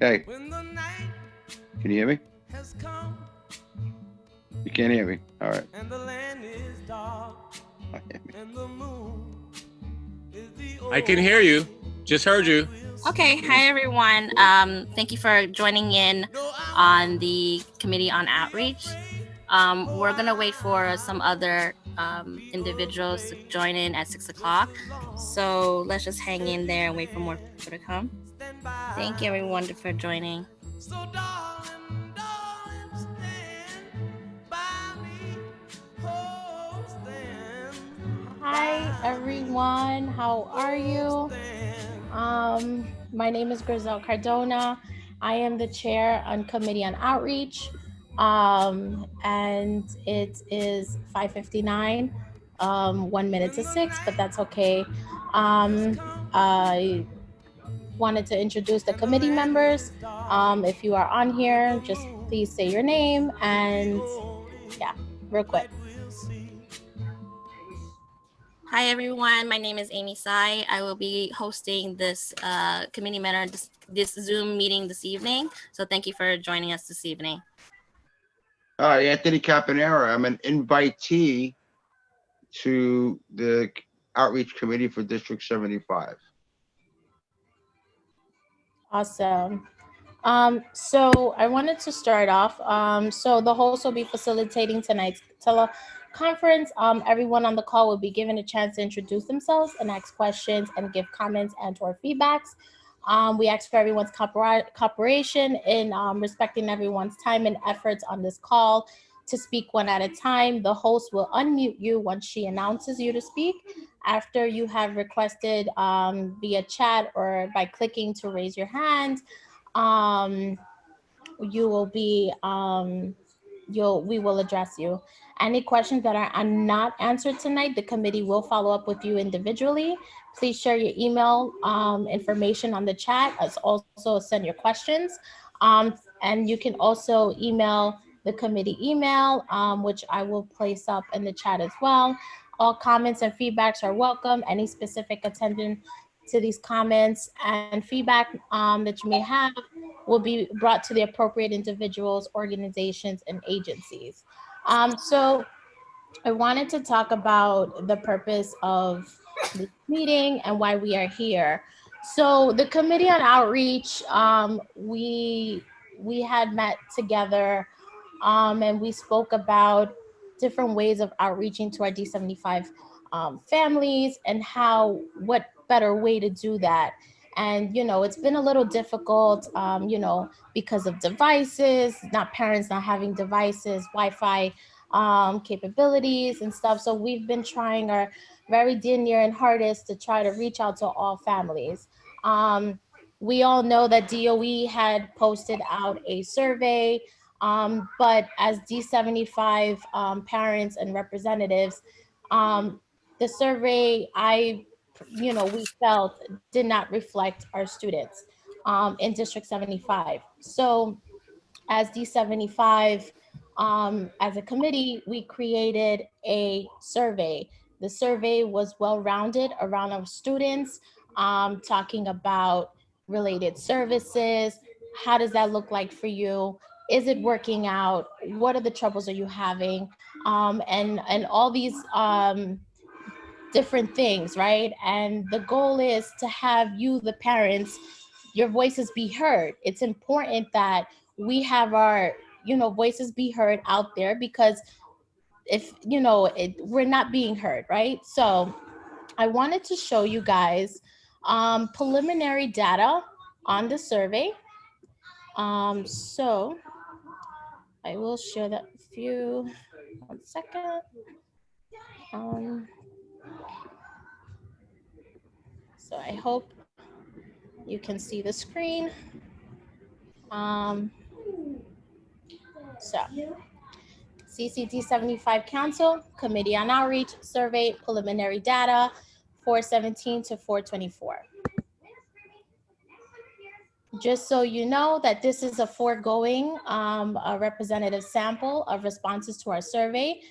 Hey, can you hear me? You can't hear me. All right. I can hear you. Just heard you. Okay, hi everyone. Thank you for joining in on the Committee on Outreach. We're gonna wait for some other individuals to join in at 6 o'clock. So let's just hang in there and wait for more people to come. Thank you everyone for joining. Hi everyone, how are you? My name is Grizel Cardona. I am the chair on Committee on Outreach, and it is 5:59, 1 minute to 6, but that's okay. I wanted to introduce the committee members. If you are on here, just please say your name and yeah, real quick. Hi everyone, my name is Amy Sai. I will be hosting this committee matter, this Zoom meeting this evening. So thank you for joining us this evening. Anthony Caponera. I'm an invitee to the Outreach Committee for District 75. Awesome. So I wanted to start off. So the host will be facilitating tonight's teleconference. Everyone on the call will be given a chance to introduce themselves and ask questions and give comments and/or feedbacks. We ask for everyone's cooperation in respecting everyone's time and efforts on this call to speak one at a time. The host will unmute you once she announces you to speak. After you have requested via chat or by clicking to raise your hand, you will be we will address you. Any questions that are not answered tonight, the committee will follow up with you individually. Please share your email information on the chat, as also send your questions, and you can also email the committee email, which I will place up in the chat as well. All comments and feedbacks are welcome. Any specific attention to these comments and feedback that you may have will be brought to the appropriate individuals, organizations, and agencies. So I wanted to talk about the purpose of this meeting and why we are here. So the Committee on Outreach, we had met together and we spoke about different ways of outreaching to our D75 families and what better way to do that. And, it's been a little difficult, because of devices, parents not having devices, Wi-Fi capabilities and stuff. So we've been trying our very dear, near, and hardest to try to reach out to all families. We all know that DOE had posted out a survey, but as D75 parents and representatives, the survey we felt did not reflect our students in District 75. So as D75, as a committee, we created a survey. The survey was well-rounded around our students, talking about related services. How does that look like for you? Is it working out? What are the troubles are you having? And all these different things, right? And the goal is to have you, the parents, your voices be heard. It's important that we have our, voices be heard out there, because if, we're not being heard, right? So I wanted to show you guys preliminary data on the survey. So I will share that with you. 1 second. So I hope you can see the screen. So CCD75 Council, Committee on Outreach, Survey, Preliminary Data, 417 to 424. Just so you know that this is a foregoing a representative sample of responses to our survey.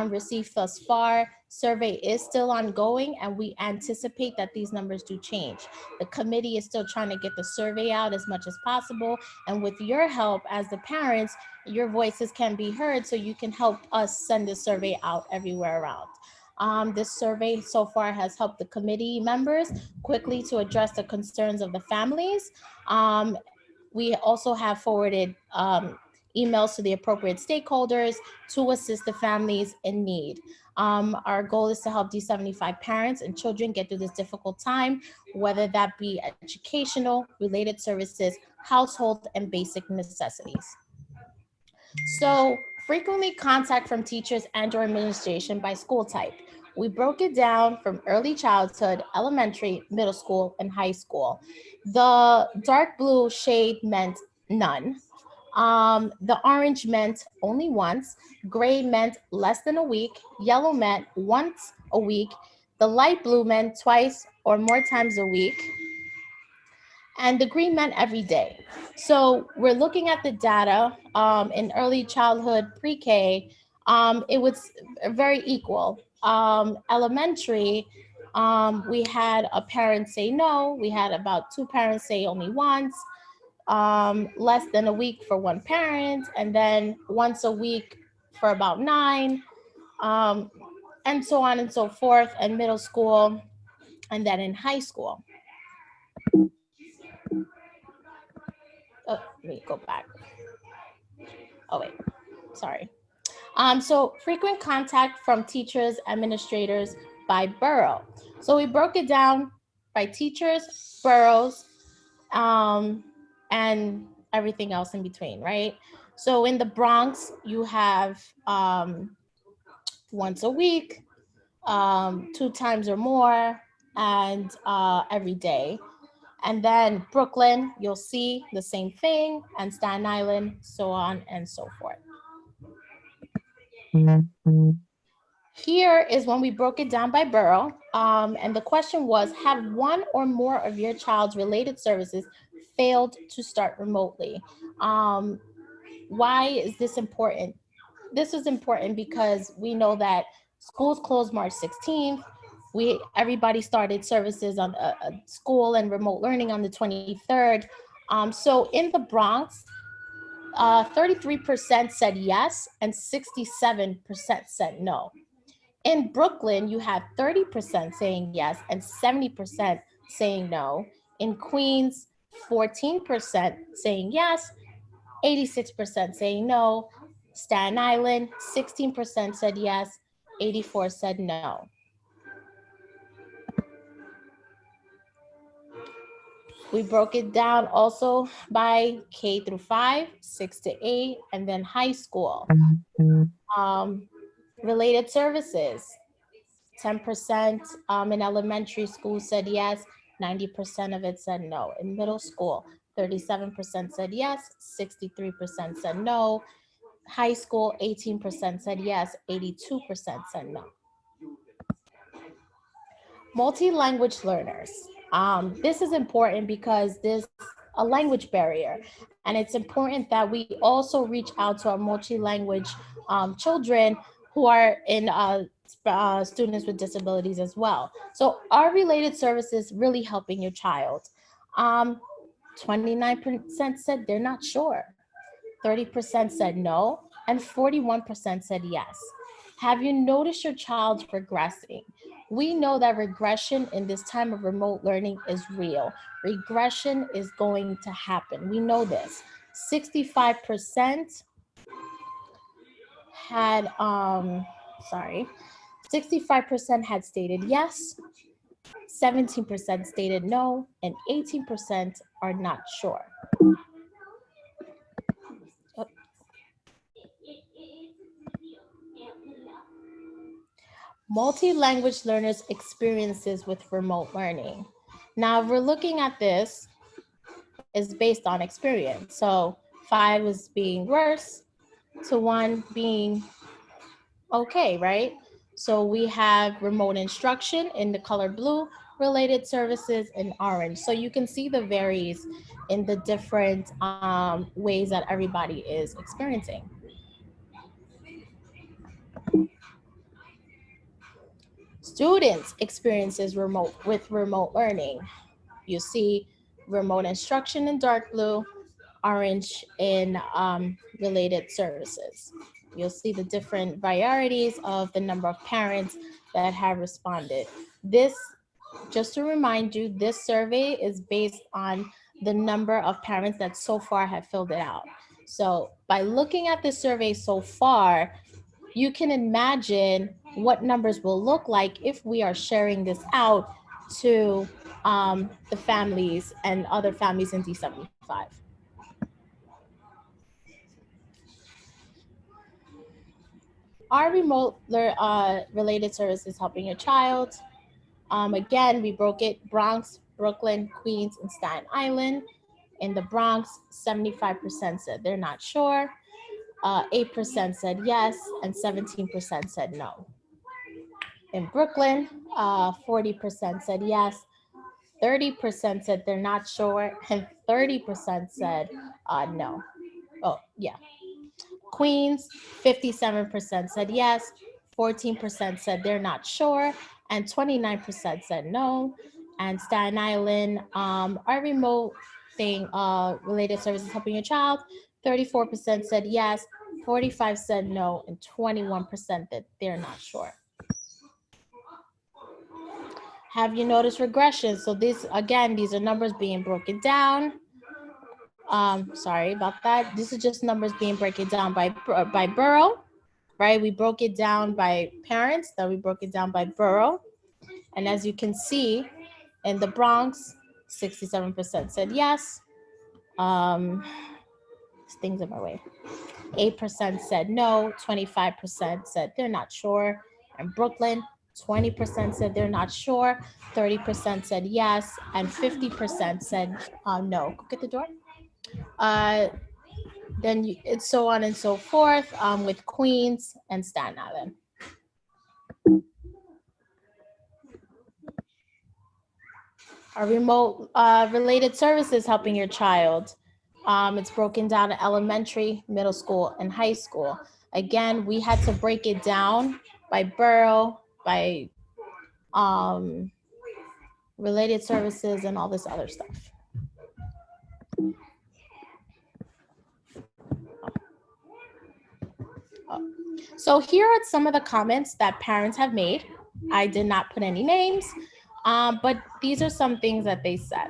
received thus far. Survey is still ongoing, and we anticipate that these numbers do change. The committee is still trying to get the survey out as much as possible, and with your help as the parents, your voices can be heard, so you can help us send the survey out everywhere around. This survey so far has helped the committee members quickly to address the concerns of the families. We also have forwarded emails to the appropriate stakeholders to assist the families in need. Our goal is to help D75 parents and children get through this difficult time, whether that be educational, related services, household, and basic necessities. So frequently contact from teachers and or administration by school type. We broke it down from early childhood, elementary, middle school, and high school. The dark blue shade meant none. The orange meant only once. Gray meant less than a week. Yellow meant once a week. The light blue meant twice or more times a week. And the green meant every day. So we're looking at the data in early childhood, pre-K. It was very equal. Elementary, we had a parent say no. We had about 2 parents say only once. Less than a week for 1 parent, and then once a week for about 9, and so on and so forth, and middle school, and then in high school. Oh, let me go back. Oh, wait, sorry. So frequent contact from teachers, administrators by borough. So we broke it down by teachers, boroughs, and everything else in between, right? So in the Bronx, you have once a week, 2 times or more, and every day. And then Brooklyn, you'll see the same thing, and Staten Island, so on and so forth. Here is when we broke it down by borough. And the question was, have 1 or more of your child's related services failed to start remotely? Why is this important? This is important because we know that schools closed March 16th. Everybody started services on school and remote learning on the 23rd. So in the Bronx, 33% said yes and 67% said no. In Brooklyn, you have 30% saying yes and 70% saying no. In Queens, 14% saying yes, 86% saying no. Staten Island, 16% said yes, 84% said no. We broke it down also by K through 5, 6 to 8, and then high school. Related services, 10% in elementary school said yes, 90% of it said no. In middle school, 37% said yes, 63% said no. High school, 18% said yes, 82% said no. Multi-language learners. This is important because there's a language barrier, and it's important that we also reach out to our multi-language children who are in students with disabilities as well. So are related services really helping your child? 29% said they're not sure. 30% said no, and 41% said yes. Have you noticed your child regressing? We know that regression in this time of remote learning is real. Regression is going to happen. We know this. 65% had, 65% had stated yes, 17% stated no, and 18% are not sure. Multi-language learners' experiences with remote learning. Now, if we're looking at this, is based on experience. So 5 was being worse to 1 being okay, right? So we have remote instruction in the color blue, related services in orange. So you can see the varies in the different ways that everybody is experiencing. Students experiences remote learning. You see remote instruction in dark blue, orange in related services. You'll see the different varieties of the number of parents that have responded. This, just to remind you, this survey is based on the number of parents that so far have filled it out. So by looking at the survey so far, you can imagine what numbers will look like if we are sharing this out to the families and other families in D75. Our remote related services helping your child. Again, we broke it Bronx, Brooklyn, Queens, and Staten Island. In the Bronx, 75% said they're not sure, 8% said yes, and 17% said no. In Brooklyn, 40% said yes, 30% said they're not sure, and 30% said no. Oh, yeah. Queens, 57% said yes, 14% said they're not sure, and 29% said no. And Staten Island, our remote thing, related services helping your child, 34% said yes, 45 said no, and 21% that they're not sure. Have you noticed regression? So this, again, these are numbers being broken down. Sorry about that. This is just numbers being broken down by borough, right? We broke it down by parents, then we broke it down by borough. And as you can see, in the Bronx, 67% said yes. Things in my way. 8% said no, 25% said they're not sure. In Brooklyn, 20% said they're not sure, 30% said yes, and 50% said no. Go get the door. Then it's so on and so forth with Queens and Staten Island. Our remote related services helping your child. It's broken down to elementary, middle school, and high school. Again, we had to break it down by borough, by related services, and all this other stuff. So here are some of the comments that parents have made. I did not put any names, but these are some things that they said.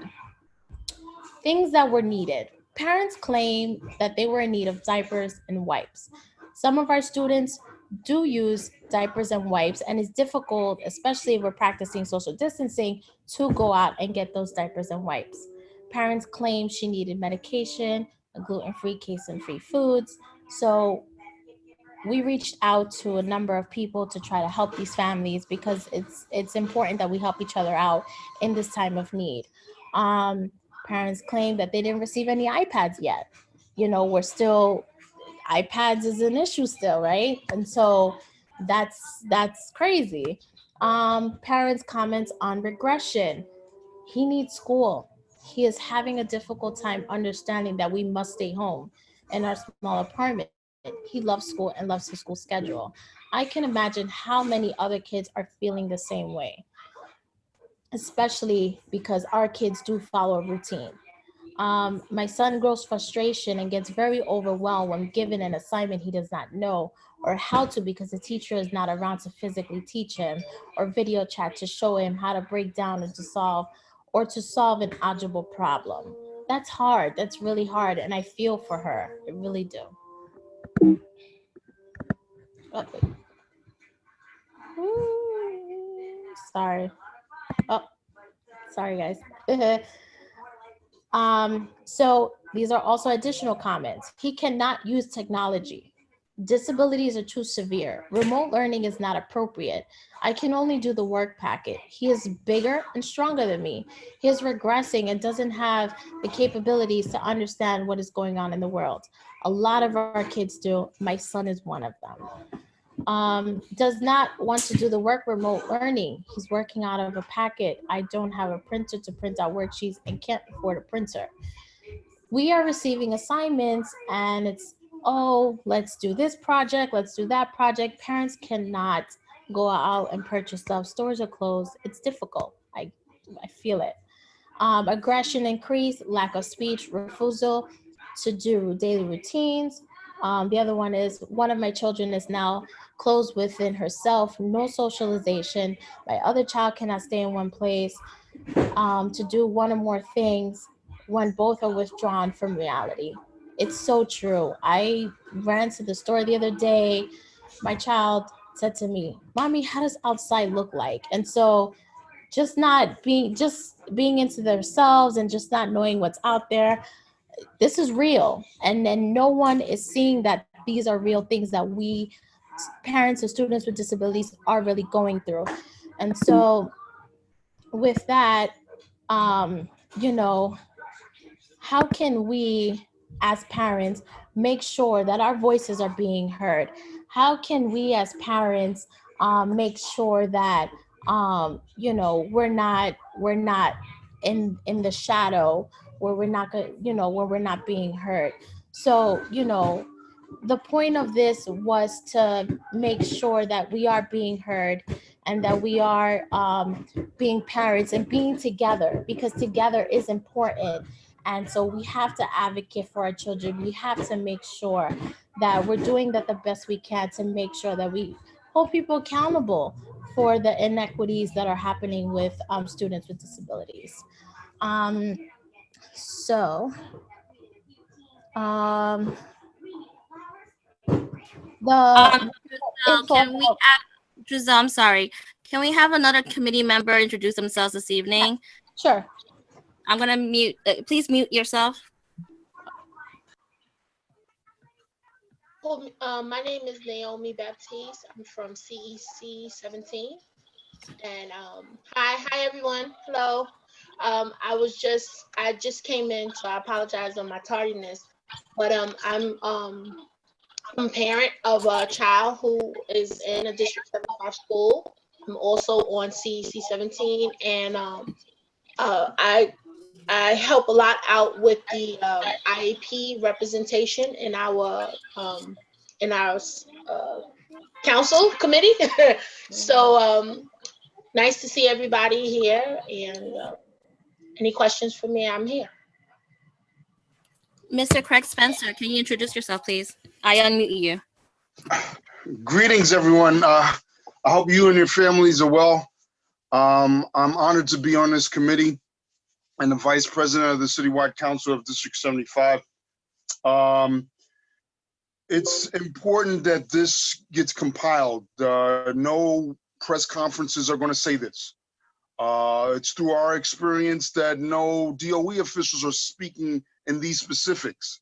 Things that were needed. Parents claim that they were in need of diapers and wipes. Some of our students do use diapers and wipes, and it's difficult, especially if we're practicing social distancing, to go out and get those diapers and wipes. Parents claim she needed medication, a gluten-free, casein-free foods. So we reached out to a number of people to try to help these families because it's important that we help each other out in this time of need. Parents claim that they didn't receive any iPads yet. You know, we're still, iPads is an issue still, right? And so that's crazy. Parents' comments on regression. He needs school. He is having a difficult time understanding that we must stay home in our small apartment. He loves school and loves his school schedule. I can imagine how many other kids are feeling the same way, especially because our kids do follow a routine. My son grows frustration and gets very overwhelmed when given an assignment he does not know or how to because the teacher is not around to physically teach him or video chat to show him how to break down and to solve an algebra problem. That's hard. That's really hard. And I feel for her. I really do. Oh, sorry. Oh, sorry, guys. So these are also additional comments. He cannot use technology. Disabilities are too severe. Remote learning is not appropriate. I can only do the work packet. He is bigger and stronger than me. He is regressing and doesn't have the capabilities to understand what is going on in the world. A lot of our kids do. My son is one of them. Does not want to do the work remote learning. He's working out of a packet. I don't have a printer to print out worksheets and can't afford a printer. We are receiving assignments and it's, oh, let's do this project, let's do that project. Parents cannot go out and purchase stuff. Stores are closed. It's difficult. I feel it. Aggression increase, lack of speech, refusal to do daily routines. The other one is one of my children is now closed within herself, no socialization. My other child cannot stay in one place to do one or more things when both are withdrawn from reality. It's so true. I ran to the store the other day. My child said to me, "Mommy, how does outside look like?" And so just being into themselves and just not knowing what's out there, this is real, and then no one is seeing that these are real things that we parents of students with disabilities are really going through. And so with that, um you know how can we as parents make sure that our voices are being heard? How can we as parents make sure that we're not in the shadow where we're not going, where we're not being heard? So the point of this was to make sure that we are being heard and that we are being parents and being together, because together is important. And so we have to advocate for our children. We have to make sure that we're doing that the best we can to make sure that we hold people accountable for the inequities that are happening with students with disabilities. Um, so um, the Giselle, info. Giselle, I'm sorry. Can we have another committee member introduce themselves this evening? Sure. I'm gonna mute. Please mute yourself. Well, my name is Naomi Baptiste. I'm from CEC17. And hi everyone. Hello. I just came in, so I apologize on my tardiness. But I'm a parent of a child who is in a District 75 school. I'm also on CEC17, and I help a lot out with the IEP representation in our council committee. So nice to see everybody here, and any questions for me, I'm here. Mr. Craig Spencer, can you introduce yourself, please? I unmute you. Greetings, everyone. I hope you and your families are well. I'm honored to be on this committee and the Vice President of the Citywide Council of District 75. It's important that this gets compiled. No press conferences are going to say this. It's through our experience that no DOE officials are speaking in these specifics.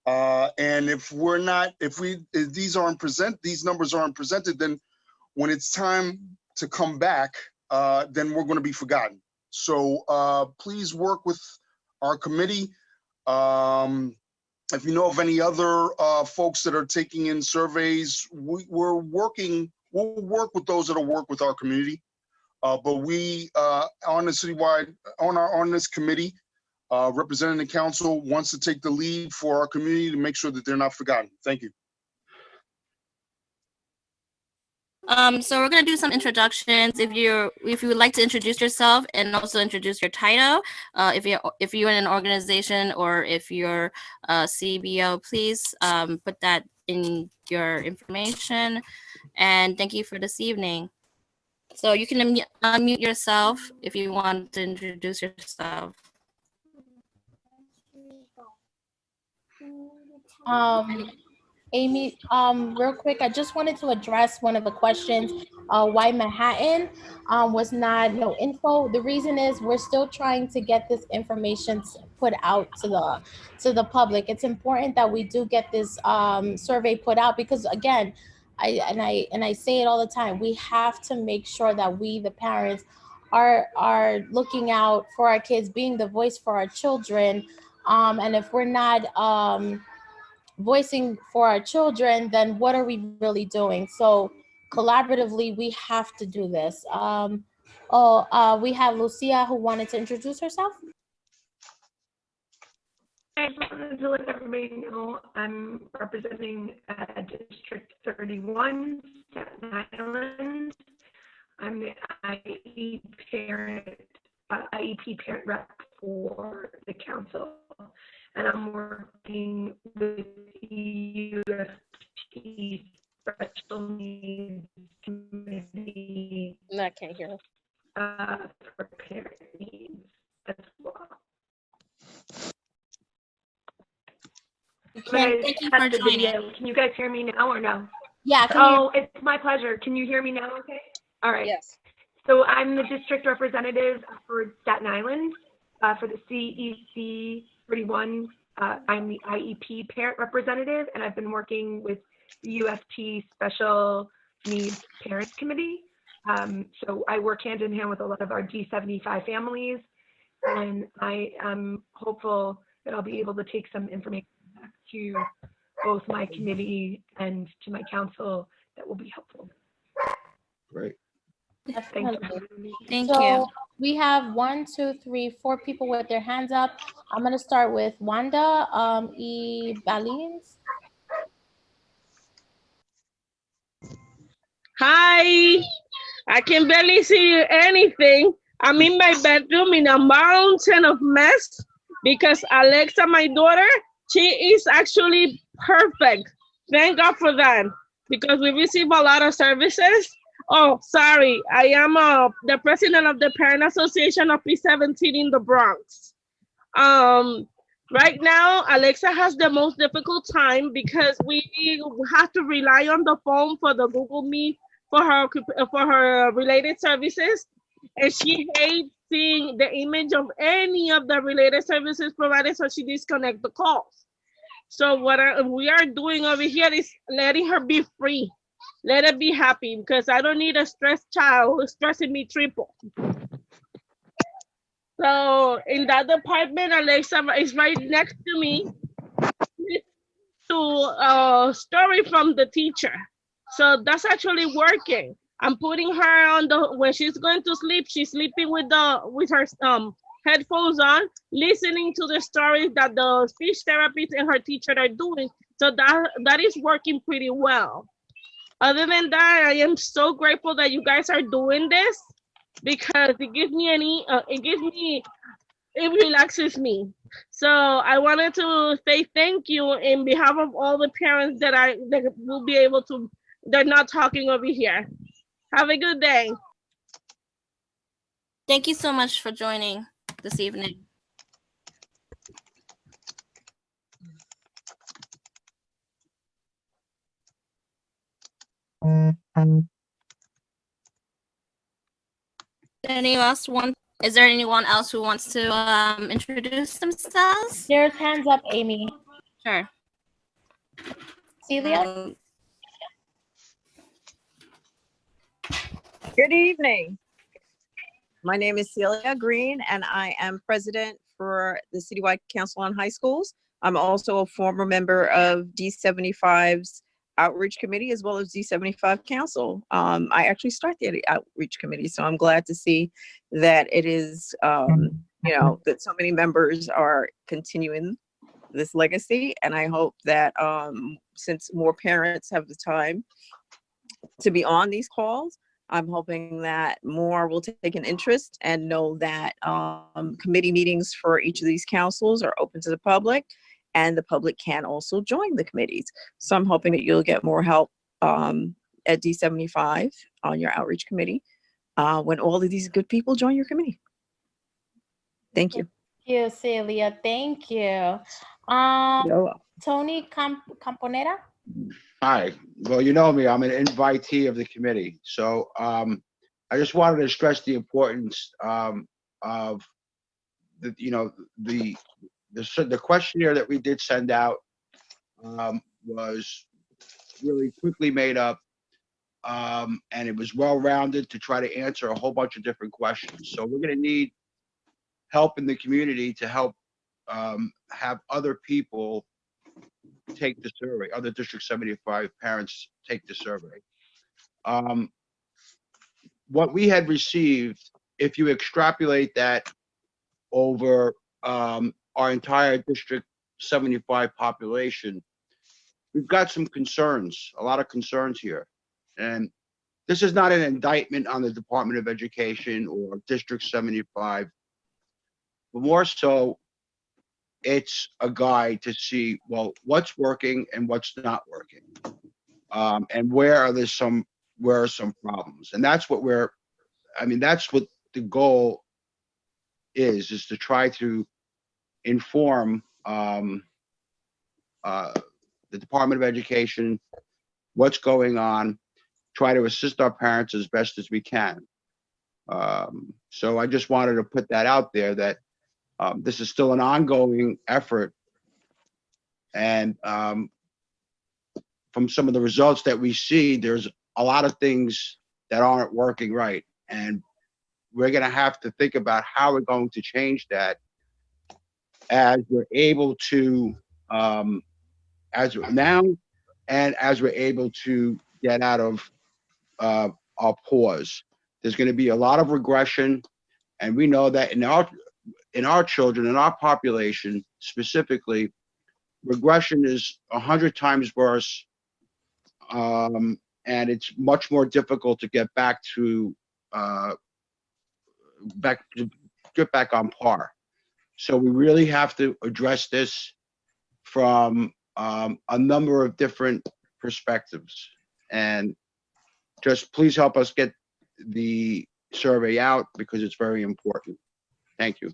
And if these numbers aren't presented, then when it's time to come back, then we're going to be forgotten. So please work with our committee. If you know of any other folks that are taking in surveys, we'll work with those that'll work with our community. But we on this committee, representing the council, wants to take the lead for our community to make sure that they're not forgotten. Thank you. So we're gonna do some introductions. If you would like to introduce yourself and also introduce your title, if you're in an organization or if you're a CBO, please put that in your information. And thank you for this evening. So you can unmute yourself if you want to introduce yourself. Amy, real quick, I just wanted to address one of the questions, why Manhattan was not no info. The reason is we're still trying to get this information put out to the public. It's important that we do get this survey put out, because again, I say it all the time, we have to make sure that we, the parents, are looking out for our kids, being the voice for our children. And if we're not voicing for our children, then what are we really doing? So collaboratively, we have to do this. We have Lucia who wanted to introduce herself. I just wanted to let everybody know I'm representing District 31, Staten Island. I'm the IEP parent rep for the council, and I'm working with UFT Special Needs Committee No, I can't hear. for parent needs as well. Thank you for joining. Can you guys hear me now or no? Yeah, I can hear. Oh, it's my pleasure. Can you hear me now? Okay. All right. Yes. So I'm the district representative for Staten Island for the CEC31. I'm the IEP parent representative, and I've been working with the UFT Special Needs Parents Committee. So I work hand in hand with a lot of our D75 families, and I am hopeful that I'll be able to take some information back to both my committee and to my council that will be helpful. Great. Thank you. Thank So you. we have 1, 2, 3, 4 people with their hands up. I'm gonna start with Wanda E. Balines. Hi, I can barely see anything. I'm in my bedroom in a mountain of mess because Alexa, my daughter, she is actually perfect. Thank God for that, because we receive a lot of services. Oh, sorry, I am the president of the Parent Association of P17 in the Bronx. Right now, Alexa has the most difficult time because we have to rely on the phone for the Google Meet for her related services, and she hates seeing the image of any of the related services provided, so she disconnects the calls. So what we are doing over here is letting her be free, let her be happy, because I don't need a stressed child who's stressing me triple. So in that department, Alexa is right next to me to a story from the teacher. So that's actually working. I'm putting her on when she's going to sleep, she's sleeping with her headphones on, listening to the stories that the speech therapist and her teacher are doing. So that is working pretty well. Other than that, I am so grateful that you guys are doing this, because it relaxes me. So I wanted to say thank you in behalf of all the parents that will be able to, they're not talking over here. Have a good day. Thank you so much for joining this evening. Is there anyone else who wants to introduce themselves? There's hands up, Amy. Sure. Celia? Good evening. My name is Celia Green, and I am president for the Citywide Council on High Schools. I'm also a former member of D75's Outreach Committee, as well as D75 Council. I actually started the Outreach Committee, so I'm glad to see that it is, that so many members are continuing this legacy. And I hope that since more parents have the time to be on these calls, I'm hoping that more will take an interest and know that committee meetings for each of these councils are open to the public, and the public can also join the committees. So I'm hoping that you'll get more help at D75 on your outreach committee when all of these good people join your committee. Thank you. Thank you, Celia. Thank you. Tony Camponera? Hi. Well, you know me. I'm an invitee of the committee. So I just wanted to stress the importance of the questionnaire that we did send out was really quickly made up, and it was well-rounded to try to answer a whole bunch of different questions. So we're going to need help in the community to help have other people take the survey, other District 75 parents take the survey. What we had received, if you extrapolate that over our entire District 75 population, we've got some concerns, a lot of concerns here. And this is not an indictment on the Department of Education or District 75, but more so, it's a guide to see, well, what's working and what's not working. And where are some problems. And that's what that's what the goal is to try to inform the Department of Education what's going on, try to assist our parents as best as we can. So I just wanted to put that out there that this is still an ongoing effort. And from some of the results that we see, there's a lot of things that aren't working right. And we're going to have to think about how we're going to change that as we're able to, as now, and as we're able to get out of our pause. There's going to be a lot of regression, and we know that in our children, in our population specifically, regression is 100 times worse, and it's much more difficult to get back on par. So we really have to address this from a number of different perspectives. And just please help us get the survey out because it's very important. Thank you.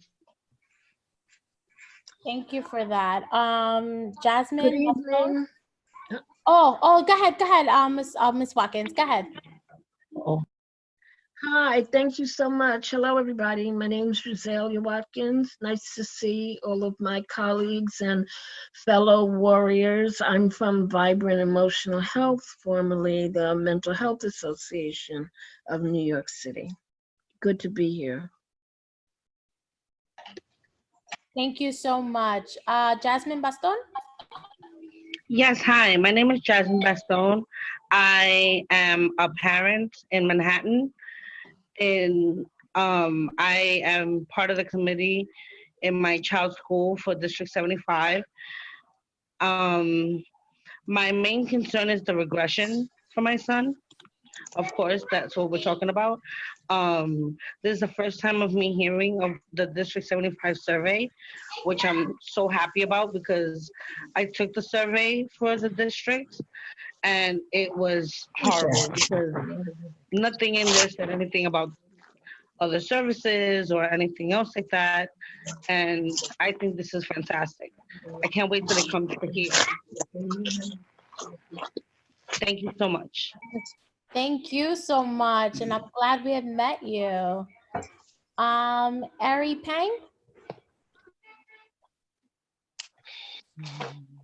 Thank you for that. Jasmine. Good evening. Oh, go ahead, Miss Watkins, go ahead. Oh. Hi, thank you so much. Hello, everybody. My name is Rosalia Watkins. Nice to see all of my colleagues and fellow warriors. I'm from Vibrant Emotional Health, formerly the Mental Health Association of New York City. Good to be here. Thank you so much. Jasmine Baston? Yes, hi, my name is Jasmine Baston. I am a parent in Manhattan. And I am part of the committee in my child's school for District 75. My main concern is the regression for my son. Of course, that's what we're talking about. This is the first time of me hearing of the District 75 survey, which I'm so happy about because I took the survey for the district and it was horrible because nothing in there said anything about other services or anything else like that. And I think this is fantastic. I can't wait till it comes to here. Thank you so much. Thank you so much. And I'm glad we have met you. Ari Pang?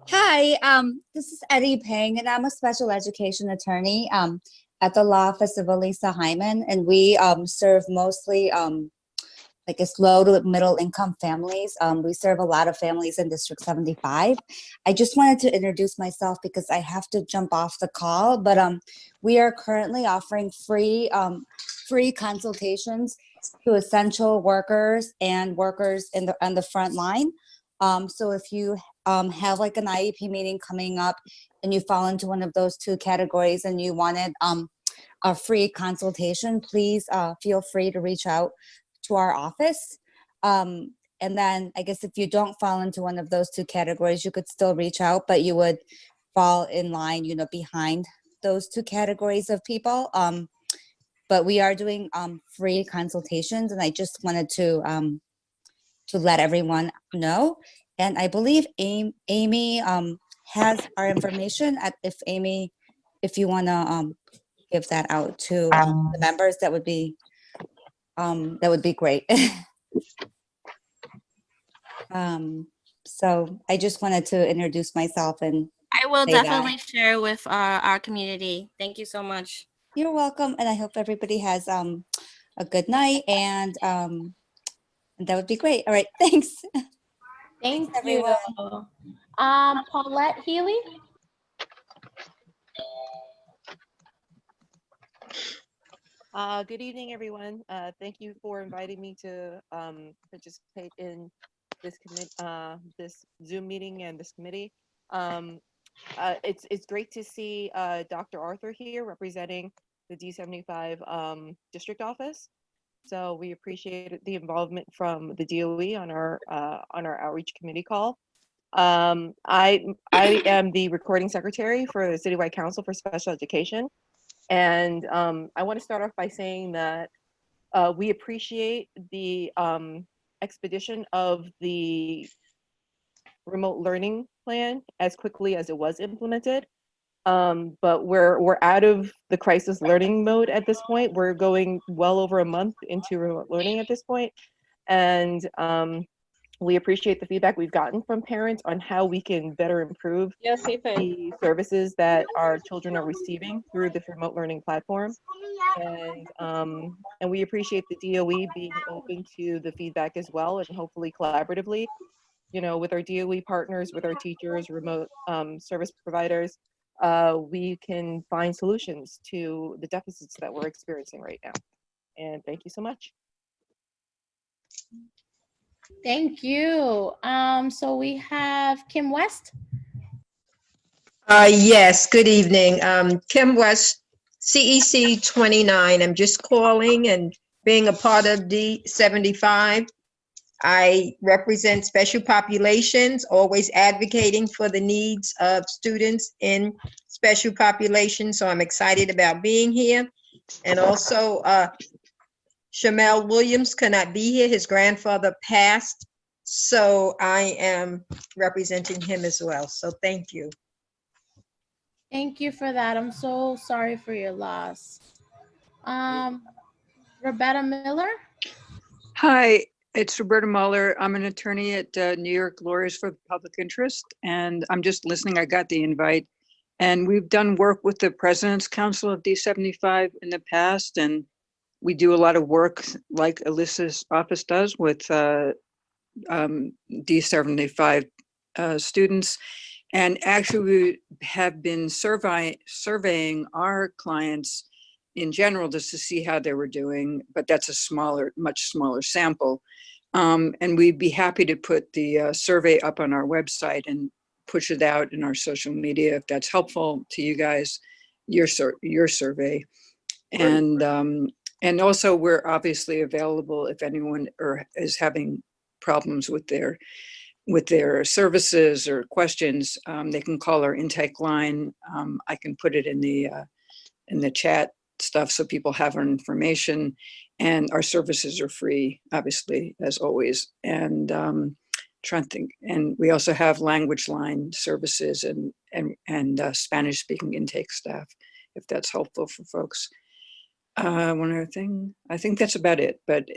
Hi, this is Eddie Pang, and I'm a special education attorney at the Law Office of Elisa Hyman, and we serve mostly like it's low to middle income families. We serve a lot of families in District 75. I just wanted to introduce myself because I have to jump off the call, but we are currently offering free consultations to essential workers and workers on the front line. So if you have like an IEP meeting coming up and you fall into one of those two categories and you wanted a free consultation, please feel free to reach out to our office. And then I guess if you don't fall into one of those two categories, you could still reach out, but you would fall in line, you know, behind those two categories of people. But we are doing free consultations, and I just wanted to let everyone know. And I believe Amy has our information. If you want to give that out to the members, that would be great. So I just wanted to introduce myself and I will say that. definitely share with our community. Thank you so much. You're welcome, and I hope everybody has a good night, and that would be great. All right, thanks. Thank Thanks, you. everyone. Paulette Healy? Good evening, everyone. Thank you for inviting me to participate in this Zoom meeting and this committee. It's great to see Dr. Arthur here representing the D75 district office. So we appreciate the involvement from the DOE on our outreach committee call. I am the recording secretary for the Citywide Council for Special Education, and I want to start off by saying that we appreciate the expedition of the remote learning plan as quickly as it was implemented. But we're out of the crisis learning mode at this point. We're going well over a month into remote learning at this point, and we appreciate the feedback we've gotten from parents on how we can better improve the services that our children are receiving through this remote learning platform. And we appreciate the DOE being open to the feedback as well, and hopefully collaboratively, with our DOE partners, with our teachers, remote service providers, we can find solutions to the deficits that we're experiencing right now. And thank you so much. Thank you. So we have Kim West. Yes, good evening. Kim West, CEC 29. I'm just calling and being a part of D75. I represent special populations, always advocating for the needs of students in special populations. So I'm excited about being here. And also, Shamel Williams cannot be here. His grandfather passed. So I am representing him as well. So thank you. Thank you for that. I'm so sorry for your loss. Roberta Miller. Hi, it's Roberta Muller. I'm an attorney at New York Lawyers for the Public Interest, and I'm just listening. I got the invite, and we've done work with the President's Council of D75 in the past, and we do a lot of work like Alyssa's office does with D75 students. And actually, we have been surveying our clients in general just to see how they were doing, but that's a much smaller sample. And we'd be happy to put the survey up on our website and push it out in our social media if that's helpful to you guys, your survey. And also, we're obviously available if anyone is having problems with their services or questions. They can call our intake line. I can put it in the chat stuff so people have our information, and our services are free, obviously, as always. And trying to think, and we also have language line services and Spanish speaking intake staff, if that's helpful for folks. One other thing, I think that's about it, but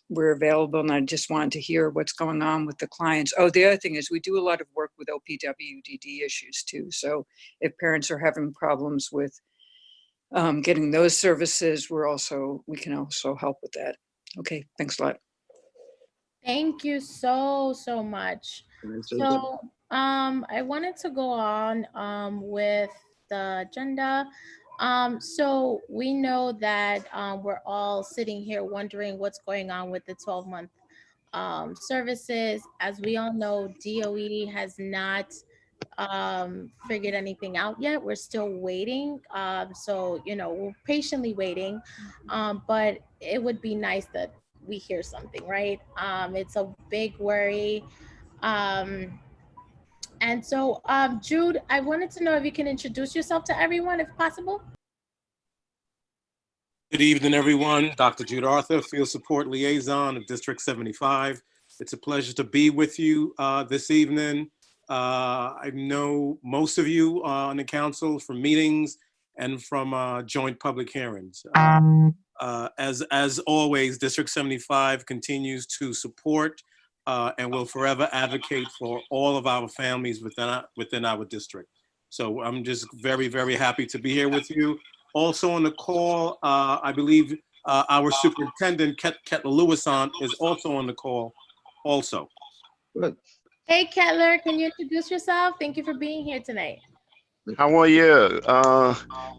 we're available, and I just wanted to hear what's going on with the clients. Oh, the other thing is we do a lot of work with OPWDD issues too. So if parents are having problems with getting those services, we can also help with that. Okay, thanks a lot. Thank you so much. So I wanted to go on with the agenda. So we know that we're all sitting here wondering what's going on with the 12-month services. As we all know, DOE has not figured anything out yet. We're still waiting. So, we're patiently waiting, but it would be nice that we hear something, right? It's a big worry. And so, Jude, I wanted to know if you can introduce yourself to everyone, if possible. Good evening, everyone. Dr. Jude Arthur, Field Support Liaison of District 75. It's a pleasure to be with you this evening. I know most of you on the council from meetings and from joint public hearings. As always, District 75 continues to support and will forever advocate for all of our families within our district. So I'm just very, very happy to be here with you. Also on the call, I believe our superintendent, Kettler Lewis, is also on the call also. Good. Hey, Kettler, can you introduce yourself? Thank you for being here tonight. How are you?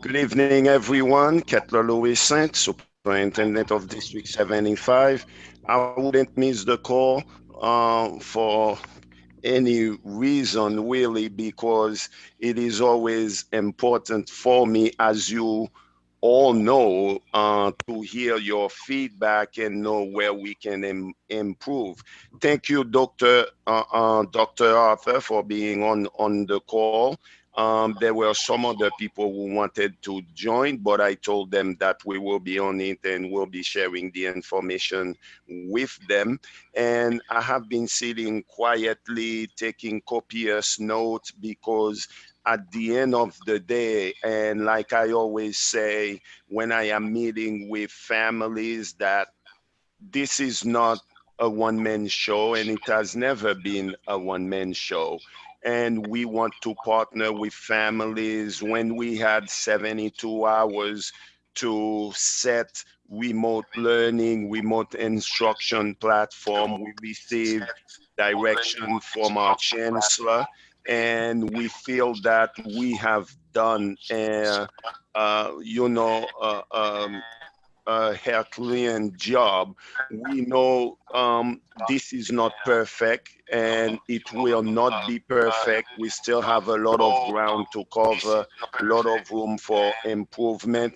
Good evening, everyone. Kettler Lewis, Superintendent of District 75. I wouldn't miss the call for any reason really, because it is always important for me, as you all know, to hear your feedback and know where we can improve. Thank you, Dr. Arthur, for being on the call. There were some other people who wanted to join, but I told them that we will be on it and we'll be sharing the information with them. And I have been sitting quietly, taking copious notes, because at the end of the day, and like I always say when I am meeting with families, that this is not a one-man show, and it has never been a one-man show. And we want to partner with families. When we had 72 hours to set remote learning, remote instruction platform, we received direction from our chancellor, and we feel that we have done a Herculean job. We know this is not perfect, and it will not be perfect. We still have a lot of ground to cover, a lot of room for improvement.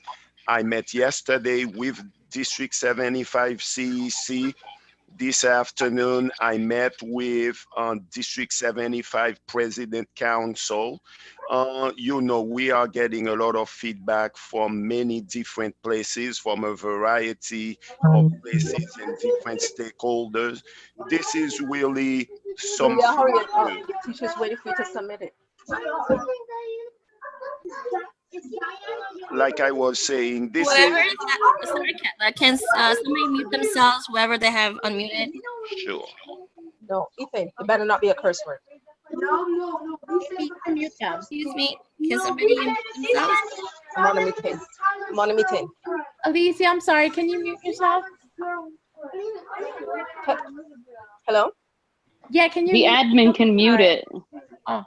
I met yesterday with District 75 CEC. This afternoon, I met with District 75 President Council. We are getting a lot of feedback from many different places, from a variety of places and different stakeholders. This is really something good. Teacher's waiting for you to submit it. Like I was saying, this Whoever is... is sorry, Ketla, can somebody mute themselves, whoever they have unmuted? Sure. No, Ethan, it better not be a curse word. Excuse me, can somebody mute themselves? I'm on a meeting. I'm on a meeting. Alicia, I'm sorry, can you mute yourself? Hello? Yeah, can you The mute admin can mute it. Oh.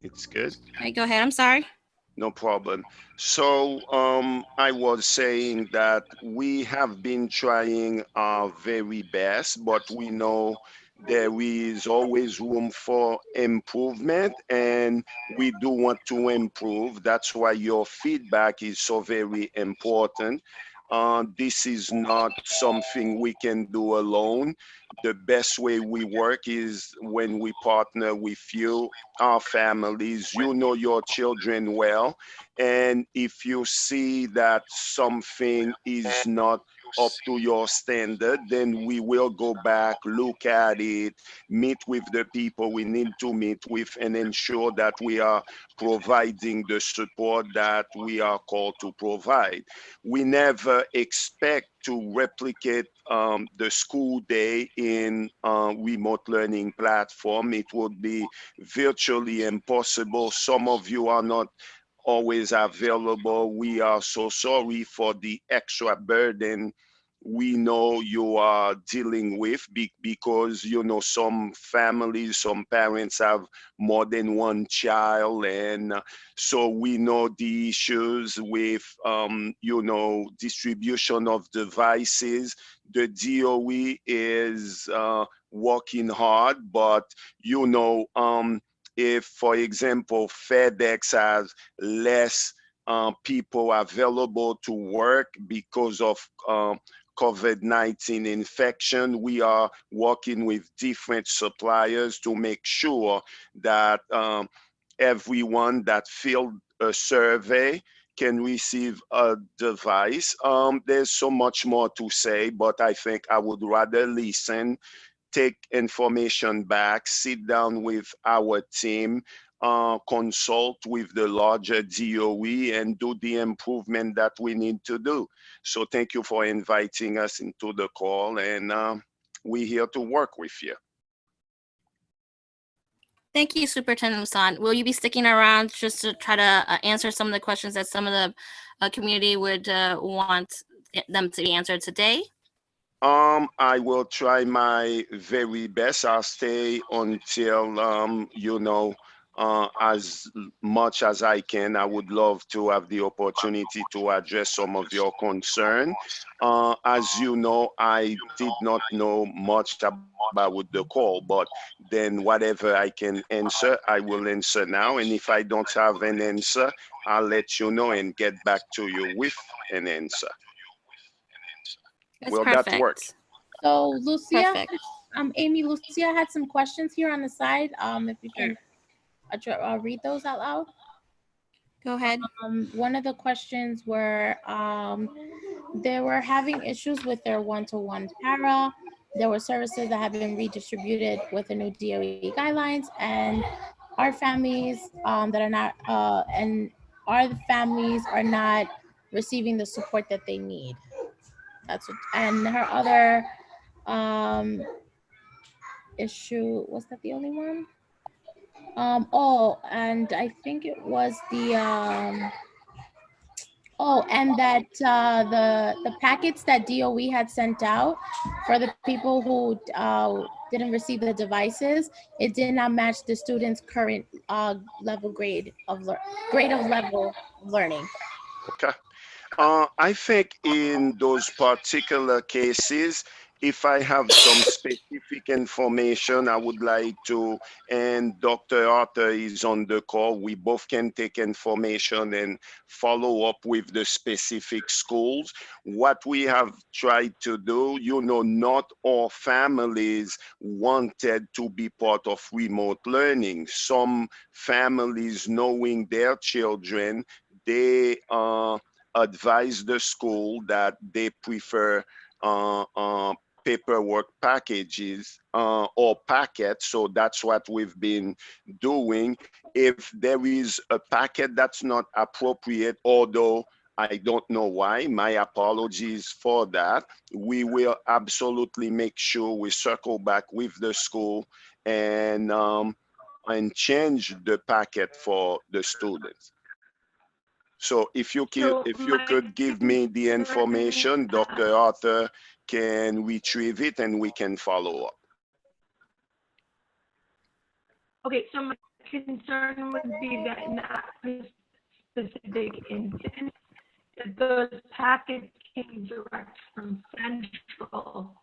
It's good. Okay, go ahead, I'm sorry. No problem. So I was saying that we have been trying our very best, but we know there is always room for improvement, and we do want to improve. That's why your feedback is so very important. This is not something we can do alone. The best way we work is when we partner with you, our families. You know your children well, and if you see that something is not up to your standard, then we will go back, look at it, meet with the people we need to meet with, and ensure that we are providing the support that we are called to provide. We never expect to replicate the school day in remote learning platform. It would be virtually impossible. Some of you are not always available. We are so sorry for the extra burden we know you are dealing with, because some families, some parents have more than one child, and so we know the issues with distribution of devices. The DOE is working hard, but if, for example, FedEx has less people available to work because of COVID-19 infection, we are working with different suppliers to make sure that everyone that filled a survey can receive a device. There's so much more to say, but I think I would rather listen, take information back, sit down with our team, consult with the larger DOE, and do the improvement that we need to do. So thank you for inviting us into the call, and we're here to work with you. Thank you, Superintendent Musan. Will you be sticking around just to try to answer some of the questions that some of the community would want them to be answered today? I will try my very best. I'll stay until, as much as I can. I would love to have the opportunity to address some of your concern. As you know, I did not know much about the call, but then whatever I can answer, I will answer now. And if I don't have an answer, I'll let you know and get back to you with an answer. That's Will that work? perfect. So Lucia, Perfect. Amy, Lucia had some questions here on the side. If you Sure. can read those out loud. Go ahead. One of the questions were they were having issues with their one-to-one para. There were services that have been redistributed with the new DOE guidelines, and our families that are not and our families are not receiving the support that they need. That's what, and her other issue, was that the only one? Oh, and I think it was the oh, and that the packets that DOE had sent out for the people who didn't receive the devices, it did not match the students' current level grade of level of learning. Okay. I think in those particular cases, if I have some specific information, I would like to, and Dr. Arthur is on the call, we both can take information and follow up with the specific schools. What we have tried to do, you know, not all families wanted to be part of remote learning. Some families, knowing their children, they advise the school that they prefer paperwork packages or packets. So that's what we've been doing. If there is a packet that's not appropriate, although I don't know why, my apologies for that, we will absolutely make sure we circle back with the school and change the packet for the students. So if you could give me the information, Dr. Arthur can retrieve it and we can follow up. Okay, so my concern would be that in that specific instance, that those packets came direct from Central.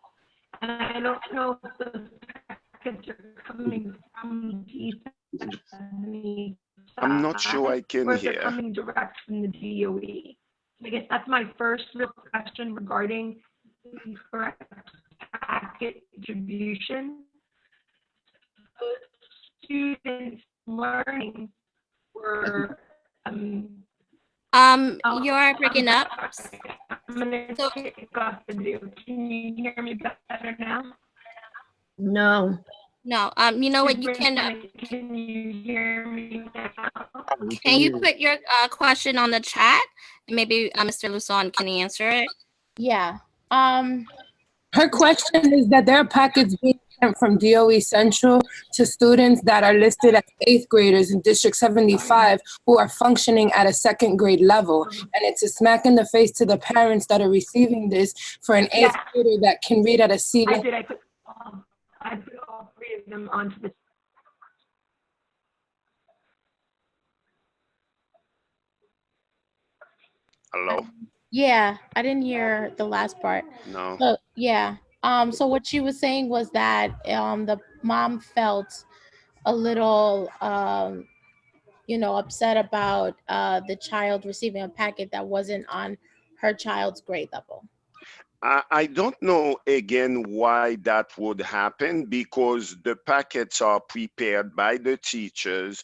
And I don't know if those packets are coming from D75. I'm not sure I can or if they're hear. coming direct from the DOE. I guess that's my first real question regarding the correct packet distribution. Students learning were you're breaking up. I'm gonna kick off the video. Can you hear me better now? No. No, you know what, you can Can you hear me now? can you put your question on the chat, and maybe Mr. Luson can answer it? Yeah. Her question is that there are packets being sent from DOE Central to students that are listed as 8th graders in District 75 who are functioning at a 2nd grade level. And it's a smack in the face to the parents that are receiving this for an 8th grader that can read at a C level. I put all 3 of them onto the. Hello? Yeah, I didn't hear the last part. No. So, yeah. So what she was saying was that the mom felt a little upset about the child receiving a packet that wasn't on her child's grade level. I don't know again why that would happen, because the packets are prepared by the teachers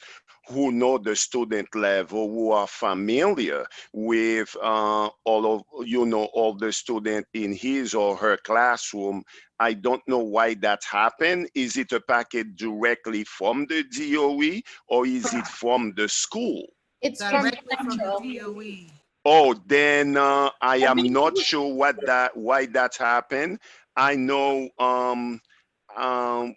who know the student level, who are familiar with all the student in his or her classroom. I don't know why that happened. Is it a packet directly from the DOE or is it from the school? It's directly from the DOE. Oh, then I am not sure why that happened. I know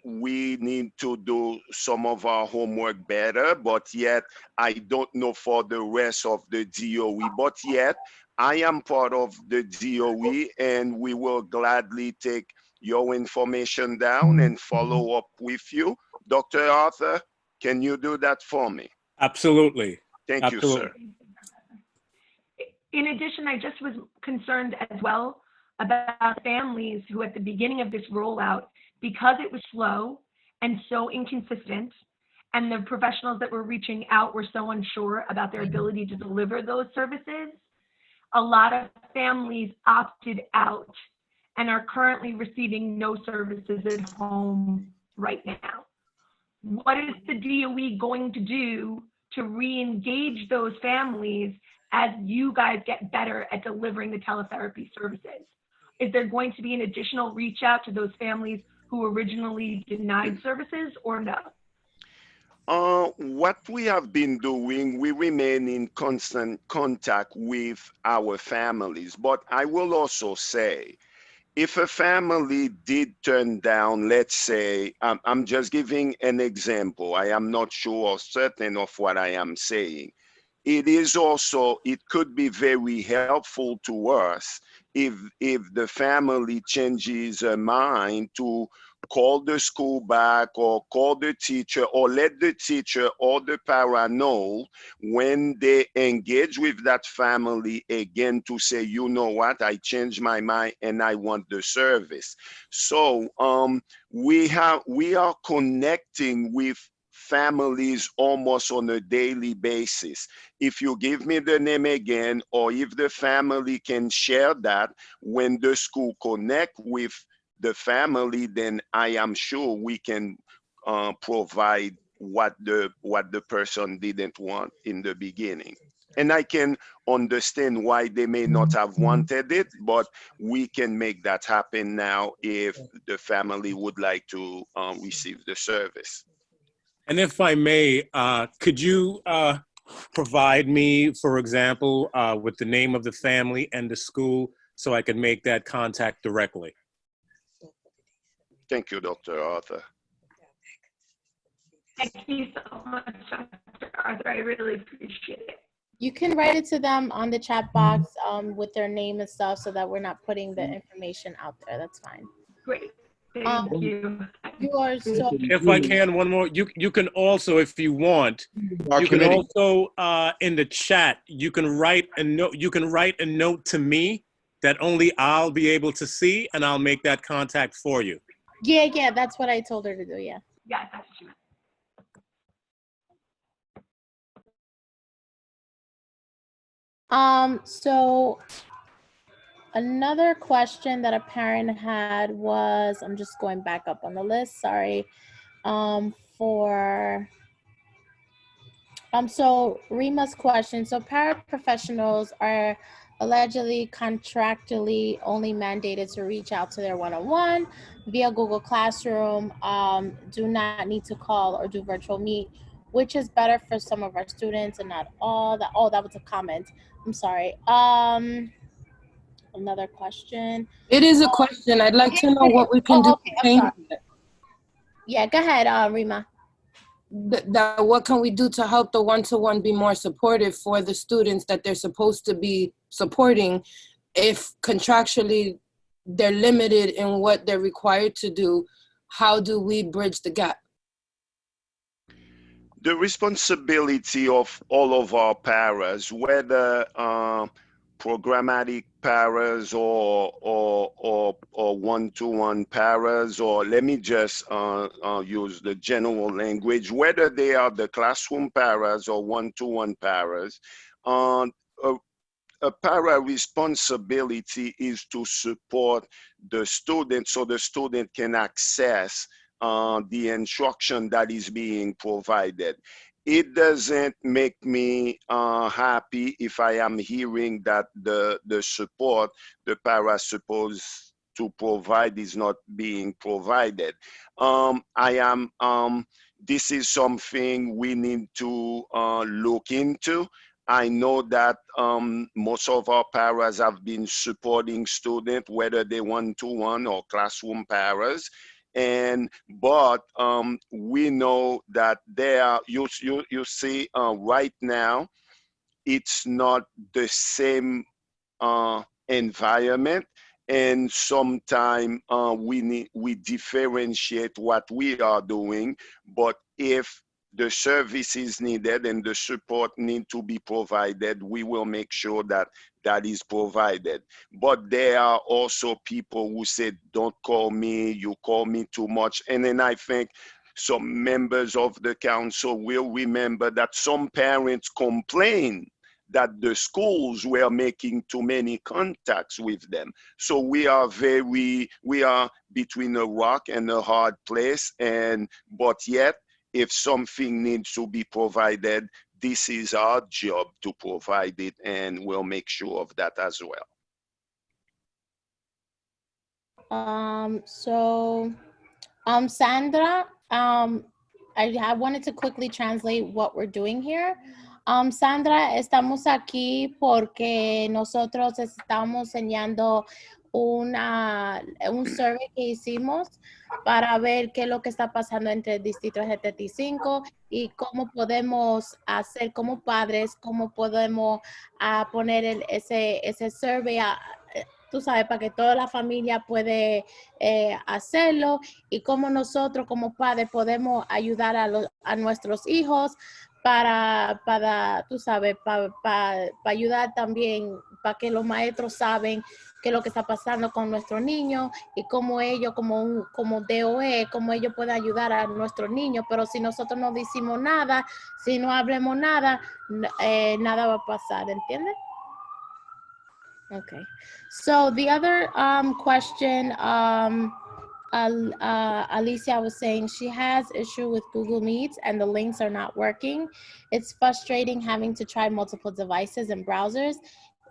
we need to do some of our homework better, but yet I don't know for the rest of the DOE. But yet I am part of the DOE, and we will gladly take your information down and follow up with you. Dr. Arthur, Can you do that for me? Absolutely. Thank you, sir. In addition, I just was concerned as well about families who at the beginning of this rollout, because it was slow and so inconsistent, and the professionals that were reaching out were so unsure about their ability to deliver those services, a lot of families opted out and are currently receiving no services at home right now. What is the DOE going to do to re-engage those families as you guys get better at delivering the teletherapy services? Is there going to be an additional reach out to those families who originally denied services, or no? What we have been doing, we remain in constant contact with our families. But I will also say, if a family did turn down, let's say, I'm just giving an example. I am not sure or certain of what I am saying. It could be very helpful to us if the family changes their mind to call the school back or call the teacher or let the teacher or the para know when they engage with that family again to say, you know what, I changed my mind and I want the service. So we are connecting with families almost on a daily basis. If you give me the name again, or if the family can share that when the school connect with the family, then I am sure we can provide what the person didn't want in the beginning. And I can understand why they may not have wanted it, but we can make that happen now if the family would like to receive the service. And if I may, could you provide me, for example, with the name of the family and the school so I can make that contact directly? Thank you, Dr. Arthur. Thank you so much, Dr. Arthur. I really appreciate it. You can write it to them on the chat box with their name and stuff so that we're not putting the information out there. That's fine. Great. Thank you. You are so. If I can, one more. You can also, if you want, you can also in the chat. You can write a note. You can write a note to me that only I'll be able to see, and I'll make that contact for you. Yeah, that's what I told her to do. Yeah. Yeah, that's what you meant. So another question that a parent had was, I'm just going back up on the list, sorry. So Rima's question, so paraprofessionals are allegedly contractually only mandated to reach out to their one-on-one via Google Classroom, do not need to call or do virtual meet, which is better for some of our students and not all. That was a comment. I'm sorry. Another question. It is a question. I'd like to know what we can do to change it. Yeah, go ahead, Rima. What can we do to help the one-to-one be more supportive for the students that they're supposed to be supporting if contractually they're limited in what they're required to do? How do we bridge the gap? The responsibility of all of our paras, whether programmatic paras or one-to-one paras, or let me just use the general language, whether they are the classroom paras or one-to-one paras, a para responsibility is to support the student so the student can access the instruction that is being provided. It doesn't make me happy if I am hearing that the support the para is supposed to provide is not being provided. This is something we need to look into. I know that most of our paras have been supporting students, whether they one-to-one or classroom paras. But we know that you see right now, it's not the same environment, and sometimes we differentiate what we are doing. But if the services needed and the support need to be provided, we will make sure that that is provided. But there are also people who say, don't call me, you call me too much. And then I think some members of the council will remember that some parents complain that the schools were making too many contacts with them. So we are between a rock and a hard place, but yet, if something needs to be provided, this is our job to provide it, and we'll make sure of that as well. Sandra, I wanted to quickly translate what we're doing here. Sandra, estamos aquí porque nosotros estamos enseñando un survey que hicimos para ver qué es lo que está pasando entre el Distrito 75 y cómo podemos hacer como padres, cómo podemos poner ese survey, tú sabes, para que toda la familia puede hacerlo y cómo nosotros como padres podemos ayudar a nuestros hijos para tú sabes, para ayudar también, para que los maestros saben qué es lo que está pasando con nuestros niños y cómo ellos, como DOE, cómo ellos pueden ayudar a nuestros niños. Pero si nosotros no decimos nada, si no hablemos nada, nada va a pasar, ¿entiendes? Okay. So the other question, Alicia was saying she has issue with Google Meets and the links are not working. It's frustrating having to try multiple devices and browsers.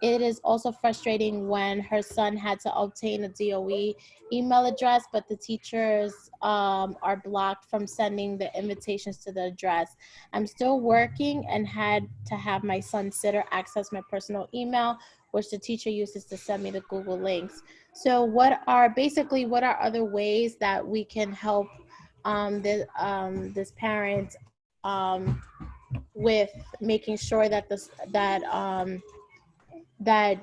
It is also frustrating when her son had to obtain a DOE email address, but the teachers are blocked from sending the invitations to the address. I'm still working and had to have my son's sitter access my personal email, which the teacher uses to send me the Google links. So what are other ways that we can help this parent with making sure that that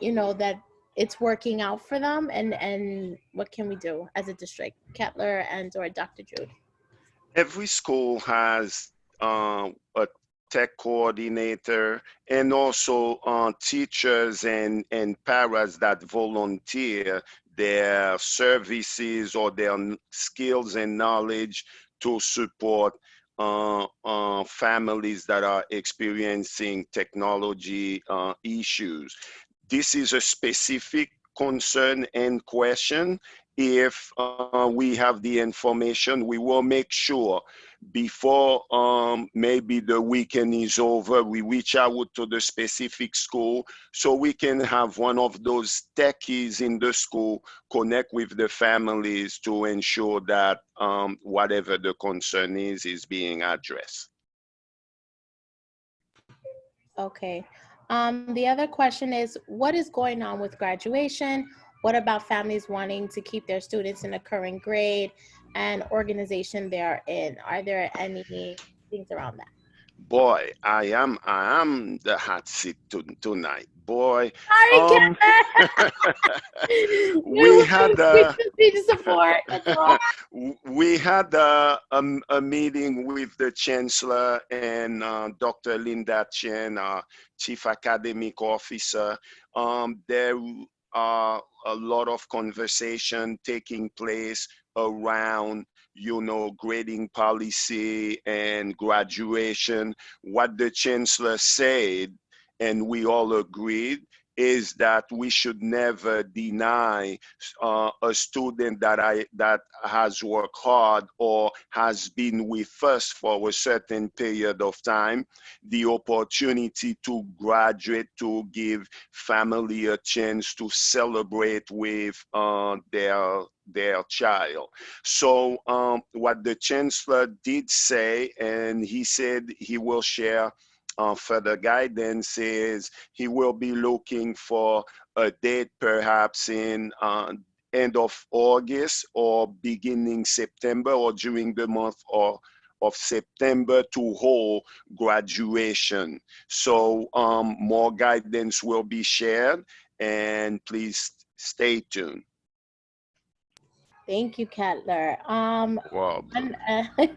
it's working out for them, and what can we do as a district? Kettler or Dr. Jude? Every school has a tech coordinator and also teachers and paras that volunteer their services or their skills and knowledge to support families that are experiencing technology issues. This is a specific concern and question. If we have the information, we will make sure before maybe the weekend is over, we reach out to the specific school so we can have one of those techies in the school connect with the families to ensure that whatever the concern is being addressed. Okay. The other question is, what is going on with graduation? What about families wanting to keep their students in a current grade and organization they are in? Are there any things around that? Boy, I am the hot seat tonight. Boy, we had a meeting with the chancellor and Dr. Linda Chen, our chief academic officer. There are a lot of conversation taking place around grading policy and graduation. What the chancellor said, and we all agreed, is that we should never deny a student that has worked hard or has been with us for a certain period of time the opportunity to graduate, to give family a chance to celebrate with their child. So what the chancellor did say, and he said he will share further guidance, is he will be looking for a date perhaps in end of August or beginning September or during the month of September to hold graduation. So more guidance will be shared, and please stay tuned. Thank you, Kettler. Wow.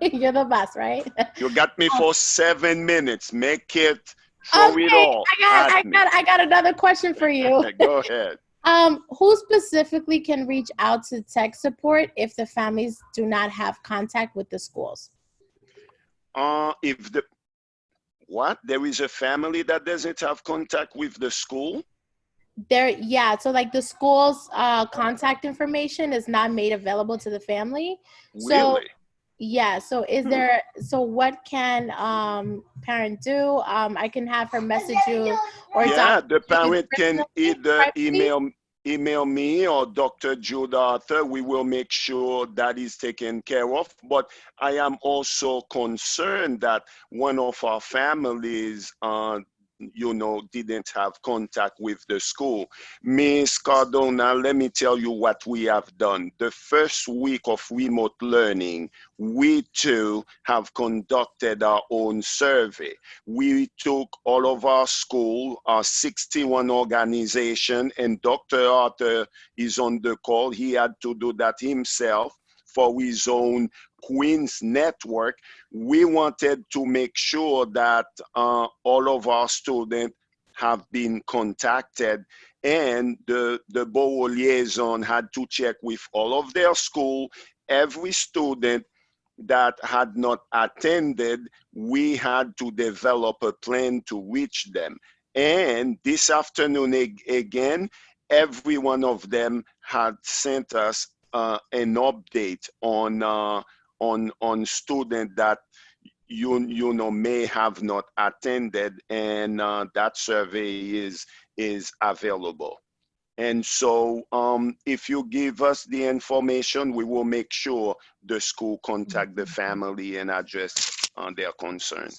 You're the best, right? You got me Um, for 7 minutes. Make it, throw it okay, all at me. I got another question for you. Go ahead. Who specifically can reach out to tech support if the families do not have contact with the schools? If the, what? There is a family that doesn't have contact with the school? Yeah, so like the school's contact information is not made available to the family. So Really? yeah, so is there, so what can parent do? I can have her message you, or Yeah, Dr. the Judy parent can personally, either privately? email me or Dr. Jude Arthur. We will make sure that is taken care of. But I am also concerned that one of our families, didn't have contact with the school. Miss Cardona, let me tell you what we have done. The first week of remote learning, we too have conducted our own survey. We took all of our school, our 61 organization, and Dr. Arthur is on the call. He had to do that himself for his own Queen's network. We wanted to make sure that all of our students have been contacted, and the borough liaison had to check with all of their school. Every student that had not attended, we had to develop a plan to reach them. And this afternoon again, every one of them had sent us an update on student that you know may have not attended, and that survey is available. And so if you give us the information, we will make sure the school contact the family and address their concern.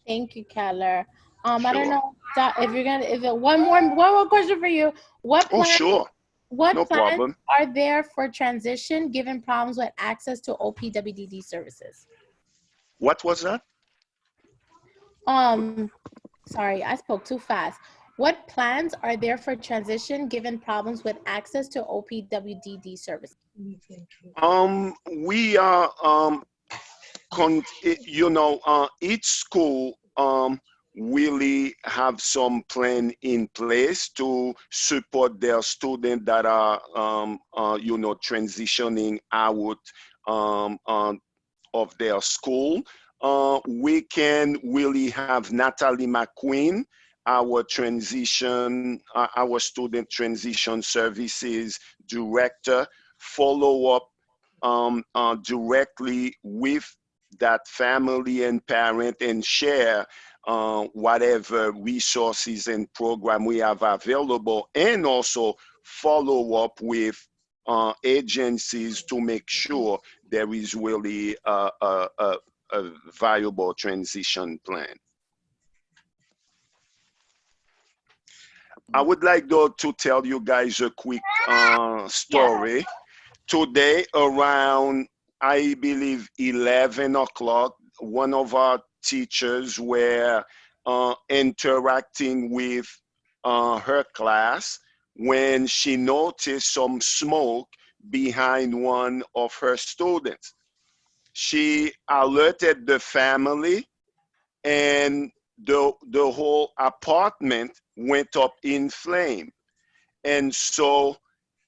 Thank you, Keller. I don't Sure. know if you're gonna, if it, one more question for you. What Oh, plans, sure. what No plans problem. are there for transition given problems with access to OPWDD services? What was that? Sorry, I spoke too fast. What plans are there for transition given problems with access to OPWDD services? We are each school really have some plan in place to support their students that are transitioning out of their school. We can really have Natalie McQueen, our student transition services director, follow up directly with that family and parent and share whatever resources and program we have available, and also follow up with agencies to make sure there is really a viable transition plan. I would like though to tell you guys a quick story. Yeah. Today around, I believe 11 o'clock, one of our teachers were interacting with her class when she noticed some smoke behind one of her students. She alerted the family, and the whole apartment went up in flame. And so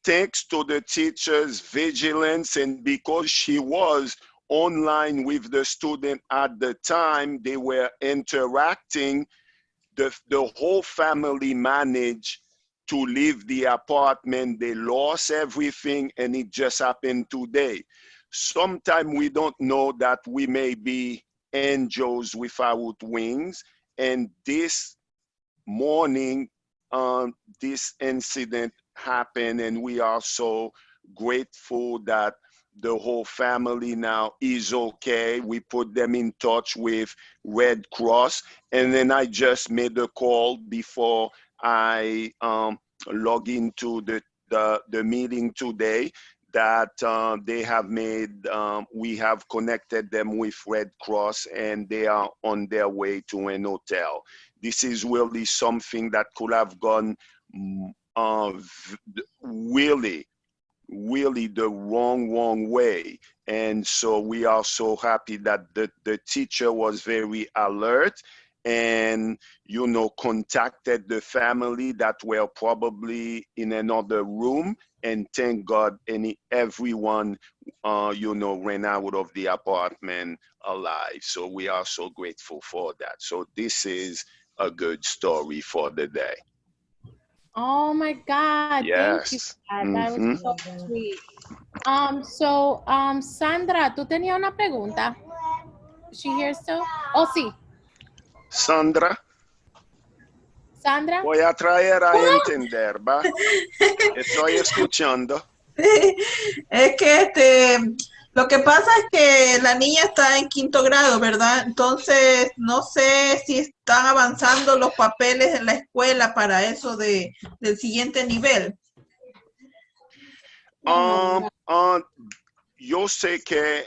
thanks to the teacher's vigilance, and because she was online with the student at the time they were interacting, the whole family managed to leave the apartment. They lost everything, and it just happened today. Sometimes we don't know that we may be angels without wings, and this morning this incident happened, and we are so grateful that the whole family now is okay. We put them in touch with Red Cross, and then I just made a call before I log into the meeting today that they have made, we have connected them with Red Cross, and they are on their way to an hotel. This is really something that could have gone really really the wrong way. And so we are so happy that the teacher was very alert and, you know, contacted the family that were probably in another room. And thank God everyone, you know, ran out of the apartment alive. So we are so grateful for that. So this is a good story for the day. Oh my God, thank you. Yes. That was so sweet. Sandra, tú tenías una pregunta. Is she here still? Oh, sí. Sandra. Sandra. Voy a traer a entender, ¿va? Estoy escuchando. Es que lo que pasa es que la niña está en 5º grado, ¿verdad? Entonces, no sé si están avanzando los papeles en la escuela para eso del siguiente nivel. Yo sé que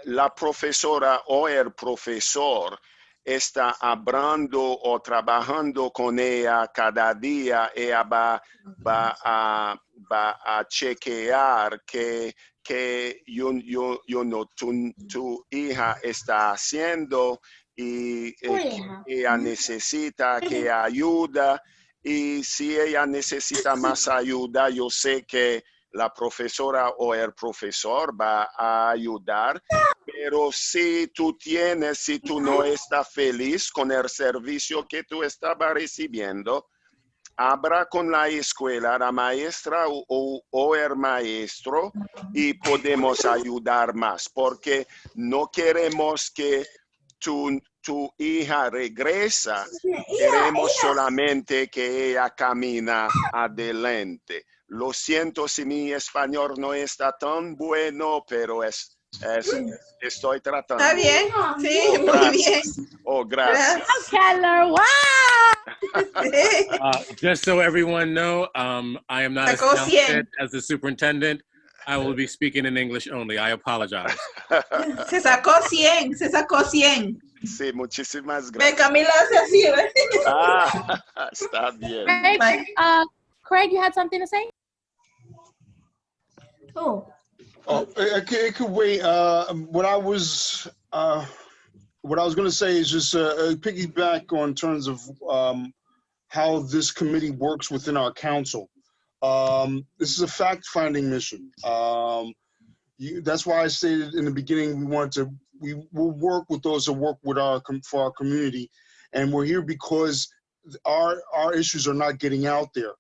la profesora o el profesor está hablando o trabajando con ella cada día. Ella va a chequear que tu hija está haciendo y que ella necesita que ayuda. Y si ella necesita más ayuda, yo sé que la profesora o el profesor va a ayudar. Pero si tú no estás feliz con el servicio que tú estabas recibiendo, habla con la escuela, la maestra o el maestro y podemos ayudar más, porque no queremos que tu hija regresa, queremos solamente que ella camina adelante. Lo siento si mi español no está tan bueno, pero estoy tratando. Está bien, sí, muy bien. Oh, gracias. Keller, wow. Just so everyone know, I am not as talented as the superintendent. I will be speaking in English only. I apologize. Se sacó 100. Sí, muchísimas Ve, gracias. Camila hace así, ¿ves? Está bien. Craig, you had something to say? Oh, it could wait. What I was going to say is just piggyback on terms of how this committee works within our council. This is a fact-finding mission. That's why I stated in the beginning we will work with those that work with for our community, and we're here because our issues are not getting out there.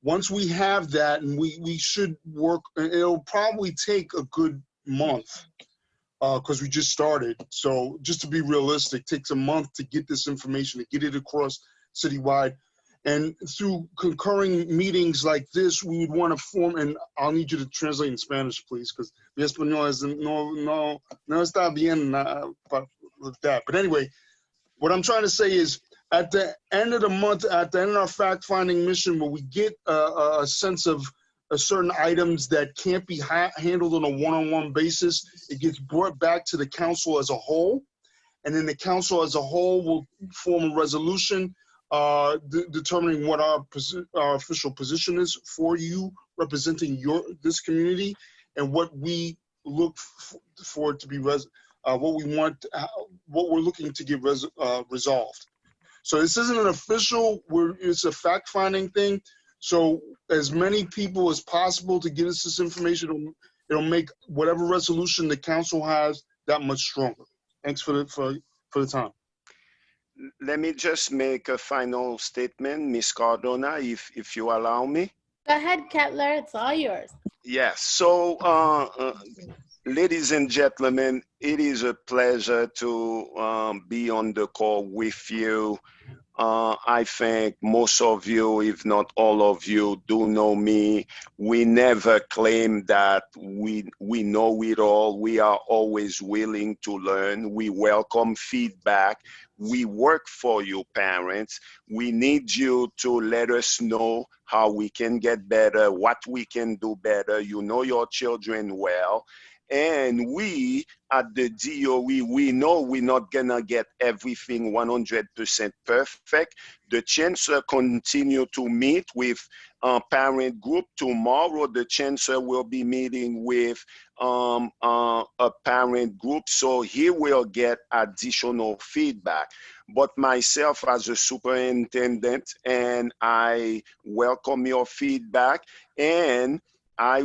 Once we have that, and we should work, it'll probably take a good month because we just started. So just to be realistic, it takes a month to get this information, to get it across citywide. And through concurring meetings like this, we would want to form, and I'll need you to translate in Spanish, please, because mi español is no está bien with that. But anyway, what I'm trying to say is, at the end of the month, at the end of our fact-finding mission, where we get a sense of certain items that can't be handled on a one-on-one basis, it gets brought back to the council as a whole, and then the council as a whole will form a resolution determining what our official position is for you representing this community, and what we look for it to be what we're looking to get resolved. So this isn't an official, it's a fact-finding thing. So as many people as possible to get us this information, it'll make whatever resolution the council has that much stronger. Thanks for the time. Let me just make a final statement, Ms. Cardona, if you allow me. Go ahead, Kettler, it's all yours. Yes, so ladies and gentlemen, it is a pleasure to be on the call with you. I think most of you, if not all of you, do know me. We never claim that we know it all. We are always willing to learn. We welcome feedback. We work for you, parents. We need you to let us know how we can get better, what we can do better. You know your children well. And we at the DOE, we know we're not gonna get everything 100% perfect. The chancellor continue to meet with parent group. Tomorrow, the chancellor will be meeting with a parent group, so he will get additional feedback. But myself as a superintendent, and I welcome your feedback, and I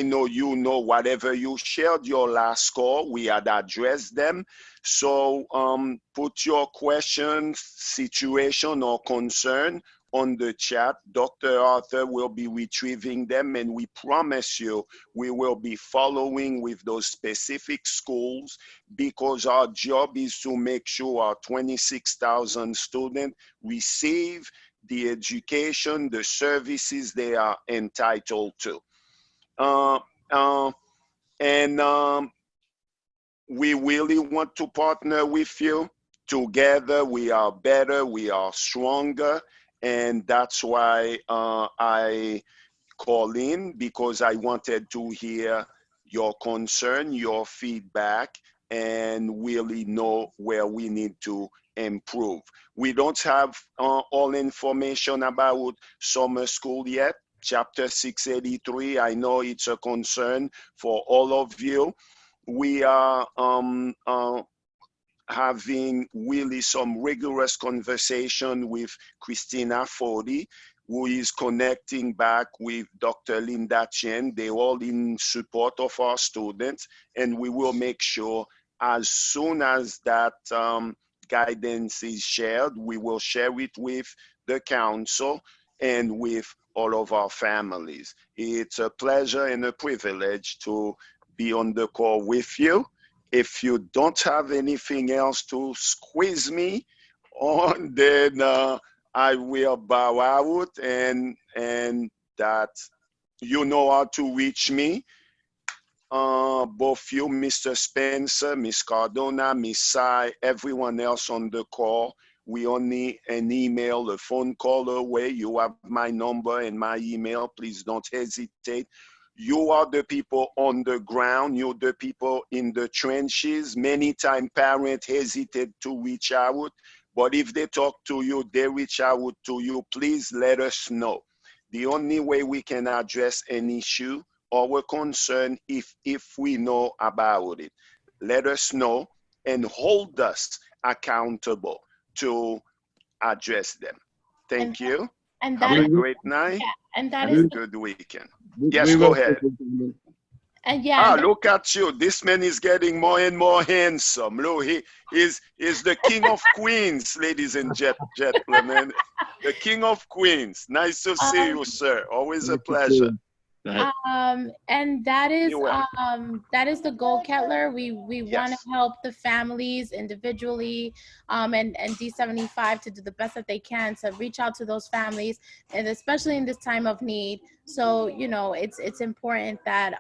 know you know whatever you shared your last call, we had addressed them. So put your questions, situation, or concern on the chat. Dr. Arthur will be retrieving them, and we promise you we will be following with those specific schools, because our job is to make sure our 26,000 students receive the education, the services they are entitled to. We really want to partner with you. Together we are better, we are stronger, and that's why I call in, because I wanted to hear your concern, your feedback, and really know where we need to improve. We don't have all information about summer school yet. Chapter 683, I know it's a concern for all of you. We are having really some rigorous conversation with Christina Fodi, who is connecting back with Dr. Linda Chen. They're all in support of our students, and we will make sure as soon as that guidance is shared, we will share it with the council and with all of our families. It's a pleasure and a privilege to be on the call with you. If you don't have anything else to squeeze me on, then I will bow out, and that you know how to reach me. Both you, Mr. Spencer, Miss Cardona, Miss Sai, everyone else on the call, we only an email, a phone call away. You have my number and my email. Please don't hesitate. You are the people on the ground. You're the people in the trenches. Many times parents hesitate to reach out, but if they talk to you, they reach out to you. Please let us know. The only way we can address an issue or a concern if we know about it. Let us know and hold us accountable to address them. Thank you. And Have that a is, great night. yeah, and that Have is, a good weekend. Yes, We go will- ahead. and yeah, and Look at you. This man is getting more and more handsome. Look, he is the king of queens, ladies and gentlemen. The king of queens. Nice to see you, sir. Always a pleasure. and that is You're welcome. that is the goal, Kettler. We Yes. want to help the families individually, and D75 to do the best that they can to reach out to those families, and especially in this time of need. So it's important that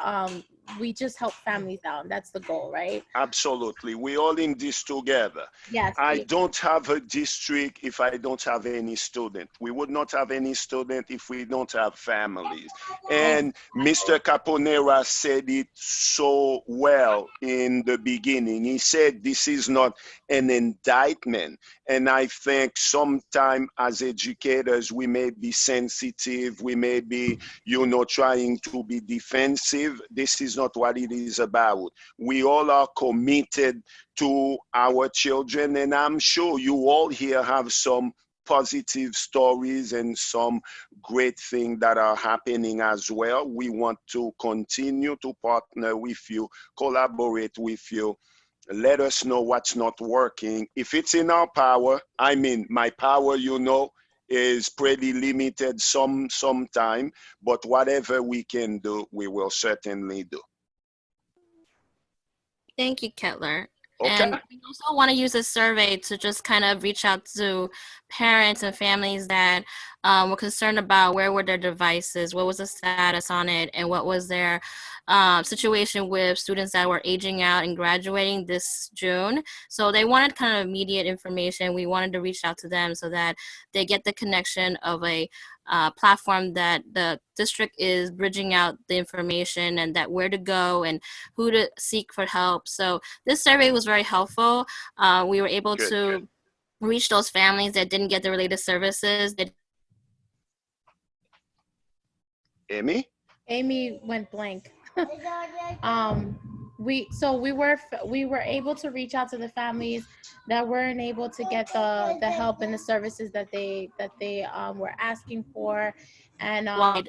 we just help families out. That's the goal, right? Absolutely. We all in this together. Yes. I don't have a district if I don't have any student. We would not have any student if we don't have families. And Mr. Caponera said it so well in the beginning. He said this is not an indictment. And I think sometimes as educators, we may be sensitive. We may be, trying to be defensive. This is not what it is about. We all are committed to our children, and I'm sure you all here have some positive stories and some great things that are happening as well. We want to continue to partner with you, collaborate with you. Let us know what's not working. If it's in our power, I mean, my power, is pretty limited sometime, but whatever we can do, we will certainly do. Thank you, Kettler. Okay. And we also want to use this survey to just kind of reach out to parents and families that were concerned about where were their devices, what was the status on it, and what was their situation with students that were aging out and graduating this June. So they wanted kind of immediate information. We wanted to reach out to them so that they get the connection of a platform that the district is bridging out the information and that where to go and who to seek for help. So this survey was very helpful. We were able to reach those families that didn't get the related services. Amy went blank. We were able to reach out to the families that weren't able to get the help and the services that they were asking for, and wide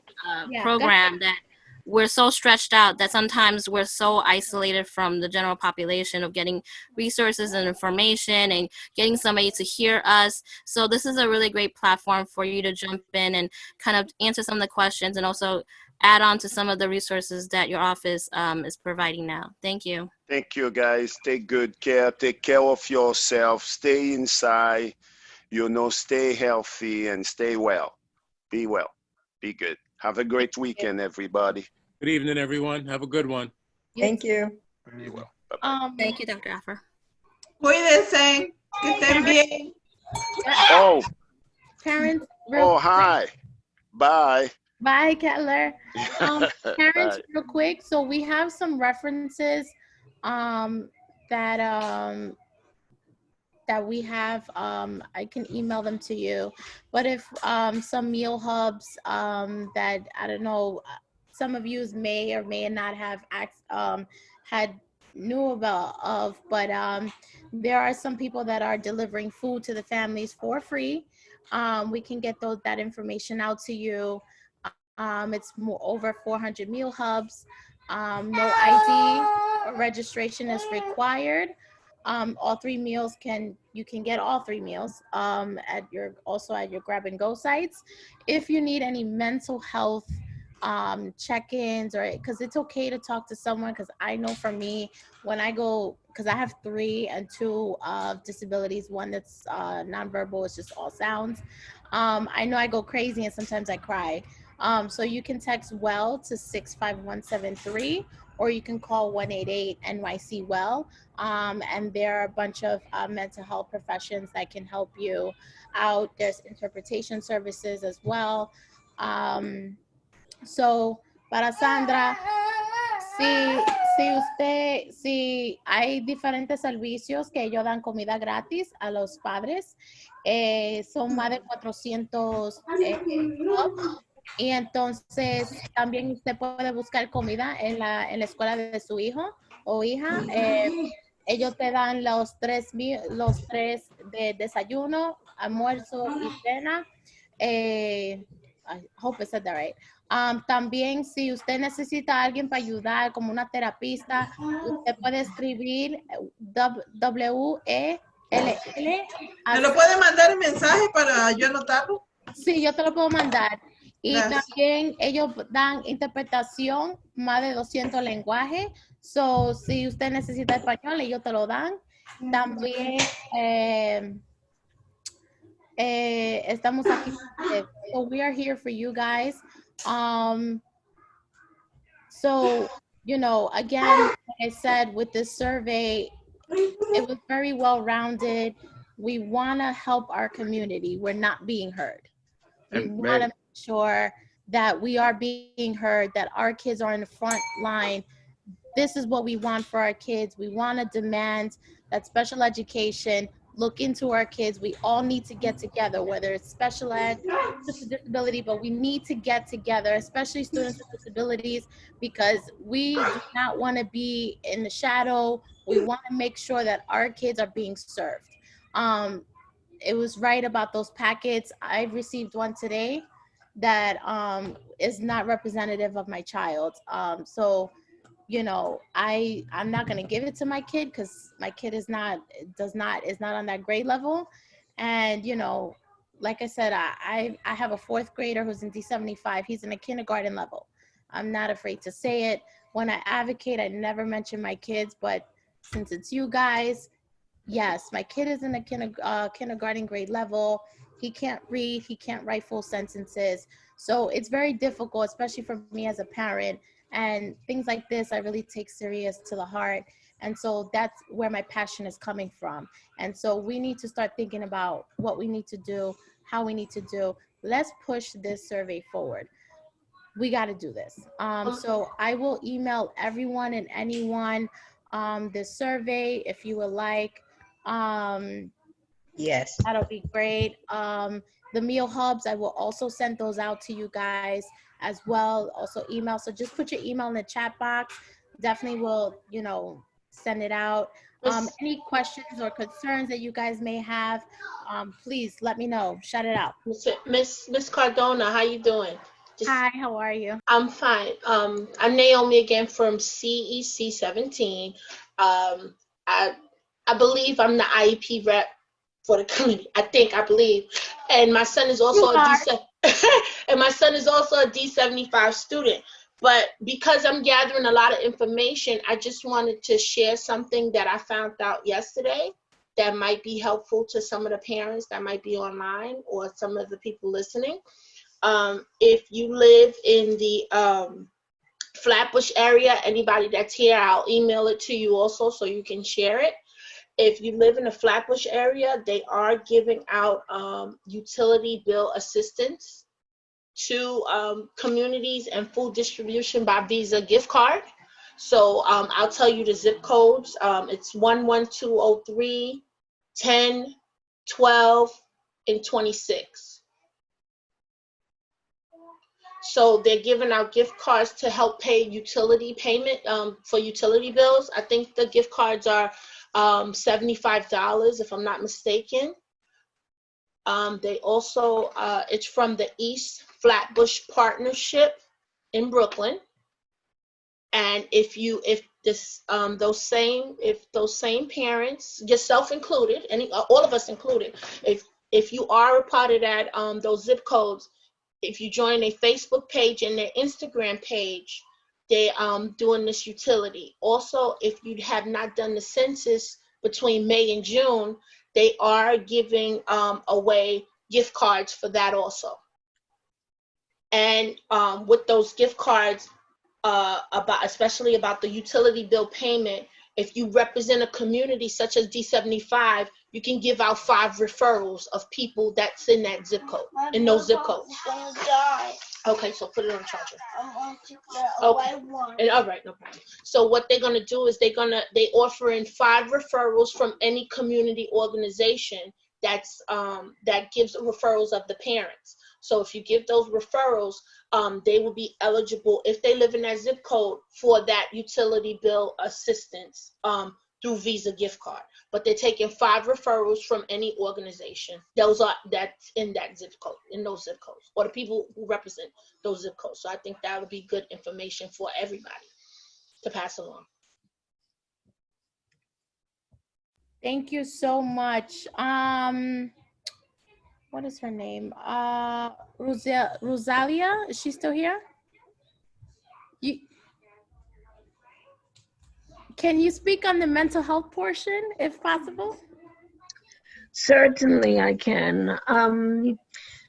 yeah, program that we're so stretched out that sometimes we're so isolated from the general population of getting resources and information and getting somebody to hear us. So this is a really great platform for you to jump in and kind of answer some of the questions and also add on to some of the resources that your office is providing now. Thank you. Thank you, guys. Take good care. Take care of yourself. Stay inside. Stay healthy and stay well. Be well. Be good. Have a great weekend, everybody. Good evening, everyone. Have a good one. Thank you. Be well. Thank you, Dr. Affer. Cuídense, que estén bien. Oh. Parents. Oh, hi. Bye. Bye, Kettler. Parents, Bye. real quick. So we have some references that we have. I can email them to you. But if some meal hubs that, I don't know, some of you may or may not have had knew about but there are some people that are delivering food to the families for free. We can get that information out to you. It's over 400 meal hubs. No ID or registration is required. All three meals you can get all three meals at your grab and go sites. If you need any mental health check-ins, or because it's okay to talk to someone, because I know for me, when I go, because I have 3 and 2 disabilities, one that's nonverbal, it's just all sounds. I know I go crazy and sometimes I cry. So you can text WELL to 65173, or you can call 188-NYC-WELL. And there are a bunch of mental health professions that can help you out. There's interpretation services as well. So, para Sandra, si hay diferentes servicios que ellos dan comida gratis a los padres, son más de 400 clubs. Y entonces también usted puede buscar comida en la escuela de su hijo o hija. Ellos te dan los tres de desayuno, almuerzo y cena. I hope I said that right. También si usted necesita a alguien para ayudar, como una terapista, usted puede escribir WELL. ¿Me lo puede mandar en mensaje para yo anotarlo? Sí, yo te lo puedo mandar. Y Gracias. también ellos dan interpretación, más de 200 lenguajes. So, si usted necesita español, ellos te lo dan. También estamos aquí. So we are here for you guys. So, again, like I said, with this survey, it was very well-rounded. We want to help our community. We're not being heard. We want to make sure that we are being heard, that our kids are in the front line. This is what we want for our kids. We want to demand that special education look into our kids. We all need to get together, whether it's special ed, just a disability, but we need to get together, especially students with disabilities, because we do not want to be in the shadow. We want to make sure that our kids are being served. It was right about those packets. I received one today that is not representative of my child. So, I'm not gonna give it to my kid because my kid is not on that grade level. And like I said, I have a 4th grader who's in D75. He's in a kindergarten level. I'm not afraid to say it. When I advocate, I never mention my kids, but since it's you guys, yes, my kid is in a kindergarten grade level. He can't read, he can't write full sentences. So it's very difficult, especially for me as a parent. And things like this, I really take serious to the heart. And so that's where my passion is coming from. And so we need to start thinking about what we need to do, how we need to do, let's push this survey forward. We got to do this. So I will email everyone and anyone this survey if you would like. Yes. That'll be great. The meal hubs, I will also send those out to you guys as well. Also email. So just put your email in the chat box. Definitely will, you know, send it out. Any questions or concerns that you guys may have, please let me know. Shout it out. Miss Cardona, how you doing? Hi, how are you? I'm fine. I'm Naomi again from CEC17. I believe I'm the IEP rep for the committee. I believe, and my son is also and my son is also a D75 student. But because I'm gathering a lot of information, I just wanted to share something that I found out yesterday that might be helpful to some of the parents that might be online or some of the people listening. If you live in the Flatbush area, anybody that's here, I'll email it to you also so you can share it. If you live in the Flatbush area, they are giving out utility bill assistance to communities and food distribution by Visa gift card. So I'll tell you the zip codes. It's 11203, 10, 12, and 26. So they're giving out gift cards to help pay utility payment for utility bills. I think the gift cards are $75 if I'm not mistaken. They also, it's from the East Flatbush Partnership in Brooklyn. And if those same parents, yourself included, all of us included, if you are a part of that, those zip codes, if you join a Facebook page and their Instagram page, they're doing this utility. Also, if you have not done the census between May and June, they are giving away gift cards for that also. And with those gift cards, especially about the utility bill payment, if you represent a community such as D75, you can give out 5 referrals of people that's in that zip code, in those zip codes. Okay, so put it on charger. Okay, and all right, no problem. So what they're gonna do is they offering 5 referrals from any community organization that's that gives referrals of the parents. So if you give those referrals, they will be eligible if they live in that zip code for that utility bill assistance through Visa gift card. But they're taking 5 referrals from any organization that's in that zip code, in those zip codes, or the people who represent those zip codes. So I think that would be good information for everybody to pass along. Thank you so much. What is her name? Rosalia, is she still here? Can you speak on the mental health portion, if possible? Certainly I can.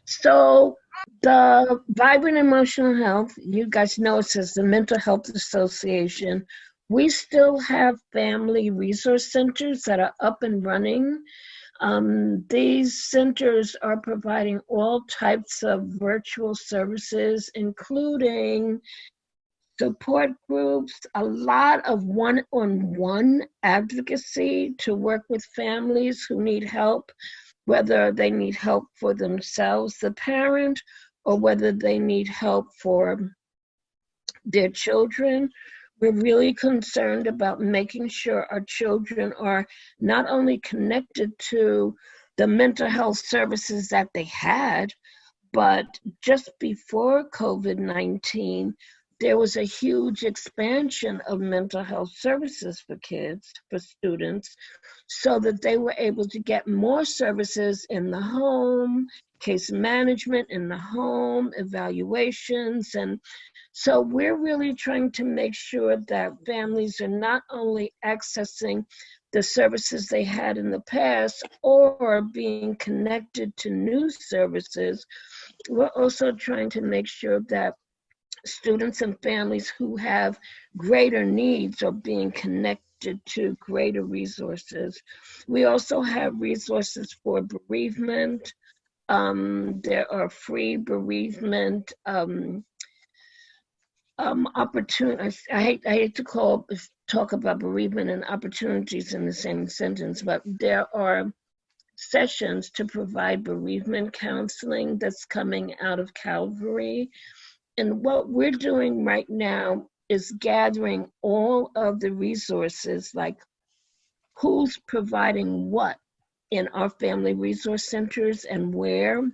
So the Vibrant Emotional Health, you guys know it says the Mental Health Association. We still have family resource centers that are up and running. These centers are providing all types of virtual services, including support groups, a lot of one-on-one advocacy to work with families who need help, whether they need help for themselves, the parent, or whether they need help for their children. We're really concerned about making sure our children are not only connected to the mental health services that they had, but just before COVID-19, there was a huge expansion of mental health services for kids, for students, so that they were able to get more services in the home, case management in the home, evaluations. And so we're really trying to make sure that families are not only accessing the services they had in the past or being connected to new services. We're also trying to make sure that students and families who have greater needs are being connected to greater resources. We also have resources for bereavement, There are free bereavement opportunities. I hate to talk about bereavement and opportunities in the same sentence, but there are sessions to provide bereavement counseling that's coming out of Calvary. And what we're doing right now is gathering all of the resources, like who's providing what in our family resource centers and where,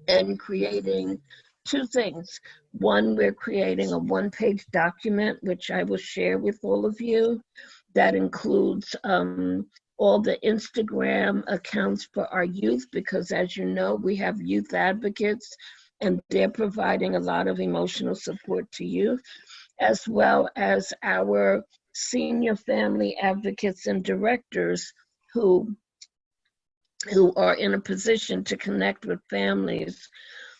and creating two things. One, we're creating a one-page document, which I will share with all of you, that includes all the Instagram accounts for our youth, because as you know, we have youth advocates and they're providing a lot of emotional support to youth, as well as our senior family advocates and directors who are in a position to connect with families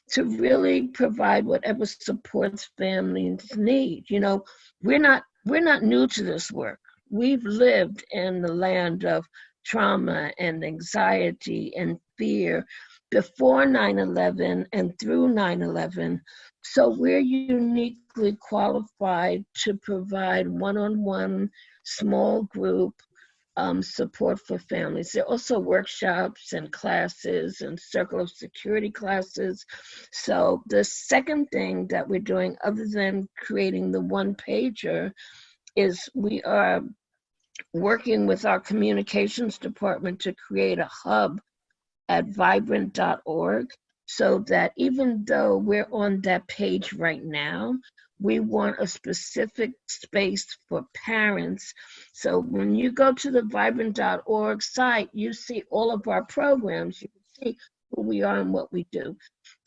to really provide whatever supports families need. You know, we're not new to this work. We've lived in the land of trauma and anxiety and fear before 9/11 and through 9/11. So we're uniquely qualified to provide one-on-one, small group support for families. There are also workshops and classes and circle of security classes. So the second thing that we're doing, other than creating the one-pager, is we are working with our communications department to create a hub at vibrant.org, so that even though we're on that page right now, we want a specific space for parents. So when you go to the vibrant.org site, you see all of our programs. You can see who we are and what we do.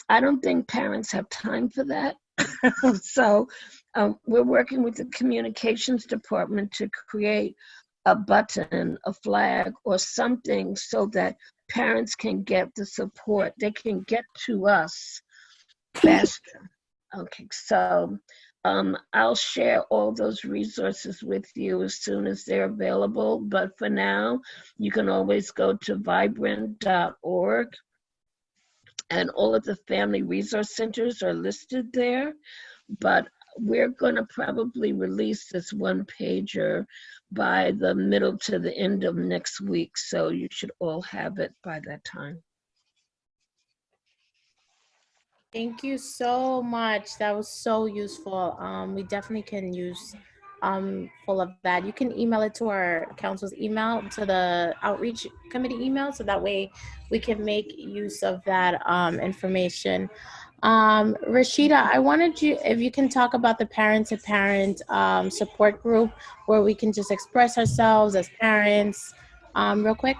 I don't think parents have time for that. So we're working with the communications department to create a button, a flag, or something so that parents can get the support. They can get to us faster. Okay, so I'll share all those resources with you as soon as they're available. But for now, you can always go to vibrant.org, and all of the family resource centers are listed there. But we're going to probably release this one-pager by the middle to the end of next week. So you should all have it by that time. Thank you so much. That was so useful. We definitely can use full of that. You can email it to our council's email, to the outreach committee email, so that way we can make use of that information. Rashida, I wanted you, if you can talk about the parent-to-parent support group where we can just express ourselves as parents real quick.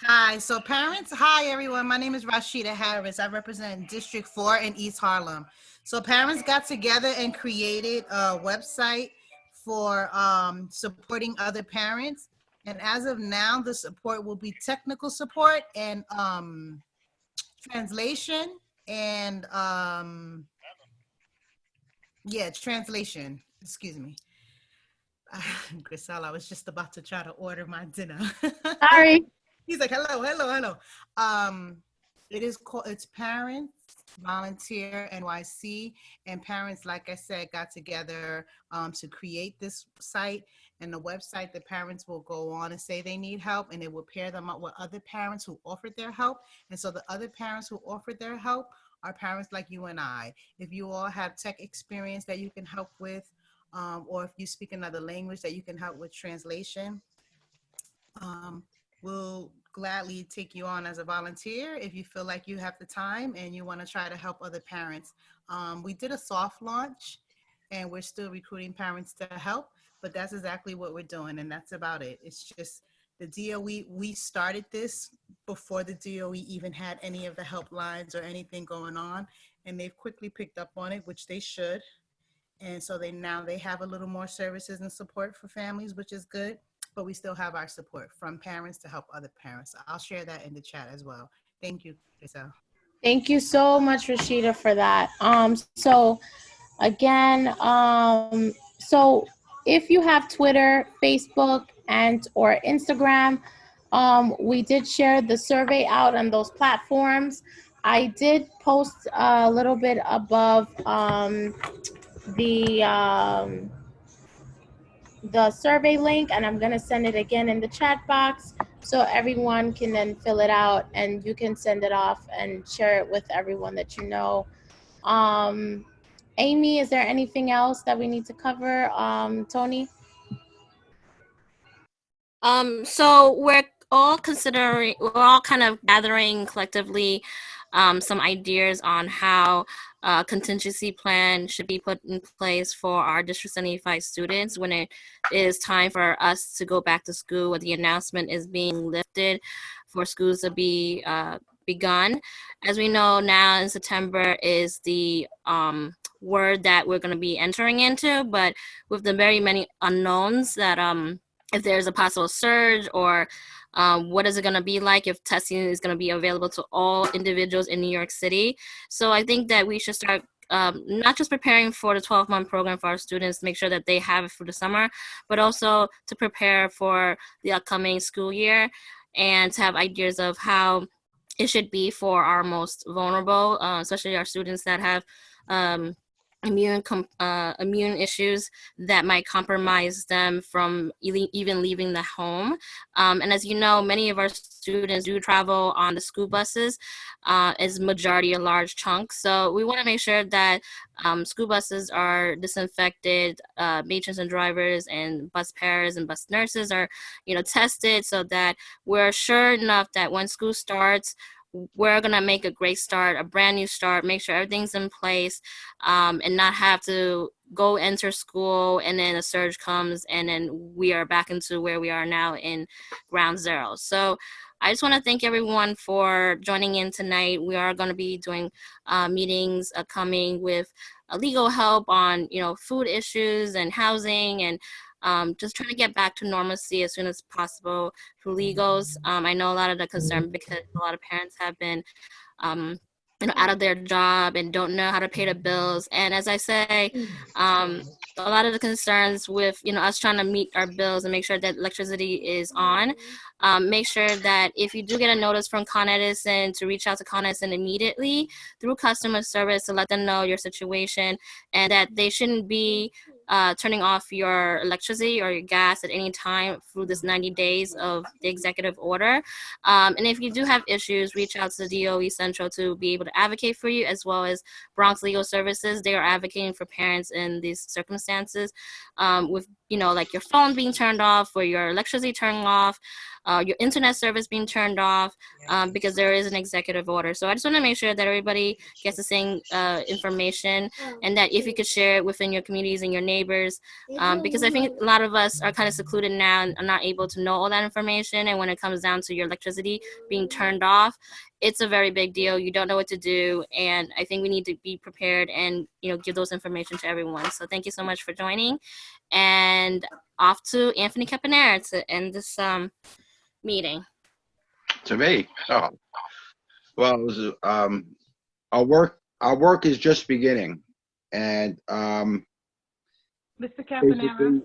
Hi, so parents, hi everyone. My name is Rashida Harris. I represent District 4 in East Harlem. So parents got together and created a website for supporting other parents. And as of now, the support will be technical support and translation and translation, excuse me. Grisel, I was just about to try to order my dinner. Sorry. He's like, hello, hello, hello. It is called, it's Parents Volunteer NYC, and parents, like I said, got together to create this site. And the website, the parents will go on and say they need help, and it will pair them up with other parents who offered their help. And so the other parents who offered their help are parents like you and I. If you all have tech experience that you can help with, or if you speak another language that you can help with translation, we'll gladly take you on as a volunteer if you feel like you have the time and you want to try to help other parents. We did a soft launch and we're still recruiting parents to help, but that's exactly what we're doing, and that's about it. It's just the DOE, we started this before the DOE even had any of the helplines or anything going on, and they've quickly picked up on it, which they should. And so now they have a little more services and support for families, which is good. But we still have our support from parents to help other parents. I'll share that in the chat as well. Thank you, Giselle. Thank you so much, Rashida, for that. So again, so if you have Twitter, Facebook, and or Instagram. We did share the survey out on those platforms. I did post a little bit above the survey link, and I'm gonna send it again in the chat box so everyone can then fill it out, and you can send it off and share it with everyone that you know. Amy, is there anything else that we need to cover? Tony? So we're all kind of gathering collectively some ideas on how a contingency plan should be put in place for our District 75 students when it is time for us to go back to school, when the announcement is being lifted for schools to be begun. As we know now, in September is the word that we're going to be entering into, but with the very many unknowns that if there's a possible surge, or what is it going to be like if testing is going to be available to all individuals in New York City. So I think that we should start not just preparing for the 12-month program for our students to make sure that they have it for the summer, but also to prepare for the upcoming school year and to have ideas of how it should be for our most vulnerable, especially our students that have immune issues that might compromise them from even leaving the home. And as you know, many of our students do travel on the school buses, as majority a large chunk. So we want to make sure that school buses are disinfected, matrons and drivers and bus pairs and bus nurses are, tested, so that we're sure enough that when school starts, we're going to make a great start, a brand new start, make sure everything's in place, and not have to go enter school and then a surge comes and then we are back into where we are now in ground zero. So I just want to thank everyone for joining in tonight. We are going to be doing meetings coming with legal help on, food issues and housing, and just trying to get back to normalcy as soon as possible through legals. I know a lot of the concern because a lot of parents have been out of their job and don't know how to pay the bills. And as I say, a lot of the concerns with, us trying to meet our bills and make sure that electricity is on, make sure that if you do get a notice from Con Edison, to reach out to Con Edison immediately through customer service to let them know your situation, and that they shouldn't be turning off your electricity or your gas at any time through this 90 days of the executive order. And if you do have issues, reach out to the DOE Central to be able to advocate for you, as well as Bronx Legal Services. They are advocating for parents in these circumstances, with, like your phone being turned off or your electricity turning off, your internet service being turned off, because there is an executive order. So I just want to make sure that everybody gets the same information, and that if you could share it within your communities and your neighbors, because I think a lot of us are kind of secluded now and are not able to know all that information. And when it comes down to your electricity being turned off, it's a very big deal. You don't know what to do. And I think we need to be prepared and, give those information to everyone. So thank you so much for joining. And off to Anthony Caponera to end this meeting. To me, oh, well, it was, our work is just beginning, and Mr. Campanella,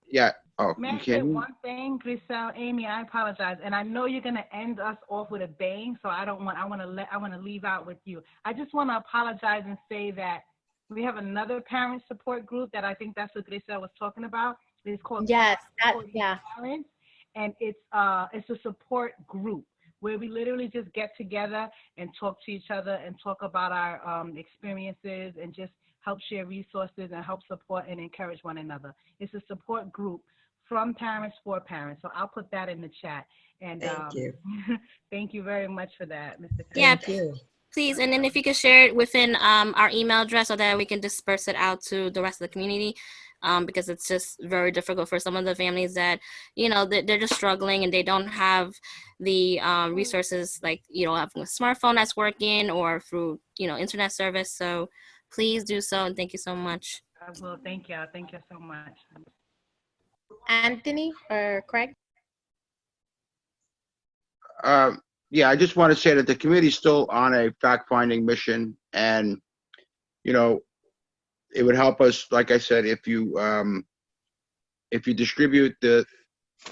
yeah. Oh, may you I say can't. one thing, Grisel, Amy? I apologize, and I know you're going to end us off with a bang, so I want to leave out with you. I just want to apologize and say that we have another parent support group that I think that's what Grisel was talking about. It's called Yes, Parents, and it's a support group where we literally just get together and talk to each other and talk about our experiences and just help share resources and help support and encourage one another. It's a support group from parents for parents. So I'll put that in the chat. And Thank you. thank you very much for that, Mr. Yeah, Thank you. please. And then if you could share it within our email address so that we can disperse it out to the rest of the community. Because it's just very difficult for some of the families that, they're just struggling and they don't have the resources, like, having a smartphone that's working or through, internet service. So please do so. And thank you so much. I will. Thank you. Thank you so much. Anthony or Craig? Yeah, I just want to say that the committee's still on a fact-finding mission, and, it would help us, like I said, if you distribute the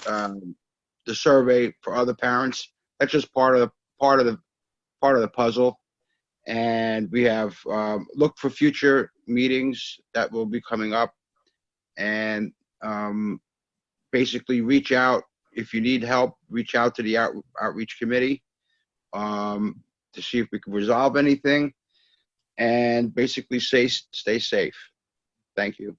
the survey for other parents. That's just part of the puzzle. And we have looked for future meetings that will be coming up, and basically reach out if you need help. Reach out to the outreach committee to see if we can resolve anything, and basically stay safe. Thank you.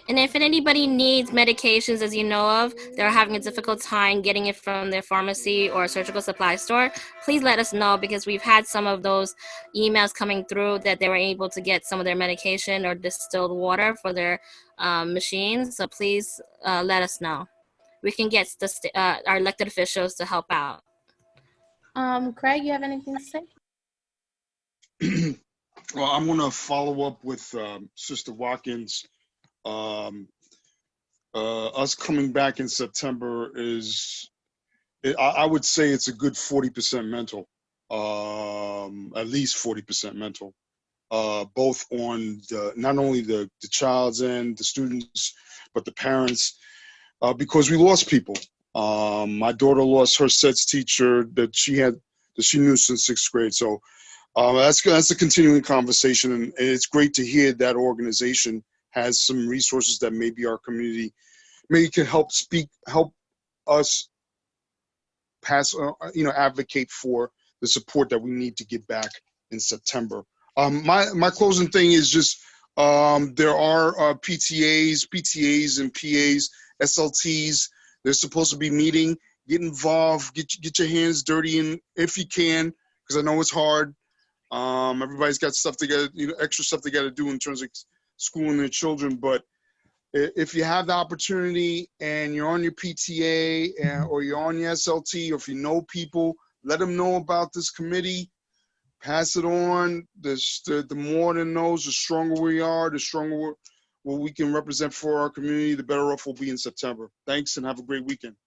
And if anybody needs medications, as you know of, they're having a difficult time getting it from their pharmacy or surgical supply store, please let us know, because we've had some of those emails coming through that they were able to get some of their medication or distilled water for their machines. So please let us know. We can get our elected officials to help out. Craig, you have anything to say? Well, I'm going to follow up with Sister Watkins. Us coming back in September I would say it's a good 40% mental, at least 40% mental, both on not only the child's end, the students, but the parents, because we lost people. My daughter lost her sets teacher that she knew since 6th grade. So that's a continuing conversation, and it's great to hear that organization has some resources that maybe our community maybe can help us pass, advocate for the support that we need to get back in September. My closing thing is just there are PTAs and PAs, SLTs. They're supposed to be meeting. Get involved. Get your hands dirty, and if you can, because I know it's hard. Everybody's got stuff they got, extra stuff they got to do in terms of schooling their children. But if you have the opportunity and you're on your PTA or you're on your SLT, or if you know people, let them know about this committee. Pass it on. The more that knows, the stronger we are, the stronger what we can represent for our community, the better off we'll be in September. Thanks, and have a great weekend.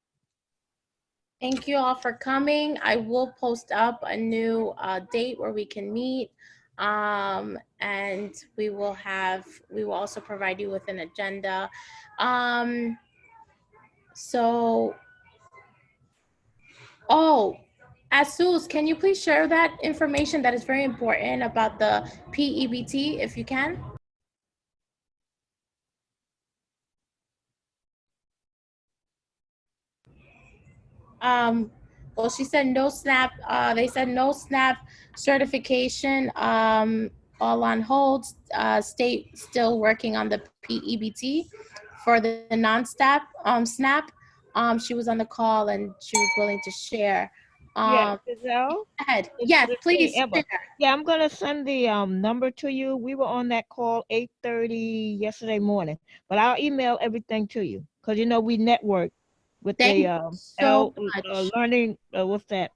Thank you all for coming. I will post up a new date where we can meet. And we will also provide you with an agenda. Asus, can you please share that information that is very important about the PEBT, if you can? Well, she said no SNAP. They said no SNAP certification. All on hold. State still working on the PEBT for the non-SNAP. SNAP. She was on the call and she was willing to share. Yes, Giselle? Go ahead. It's Yes, please. Amber. Yeah, I'm gonna send the number to you. We were on that call 8:30 yesterday morning, but I'll email everything to you because we network with learning. What's that?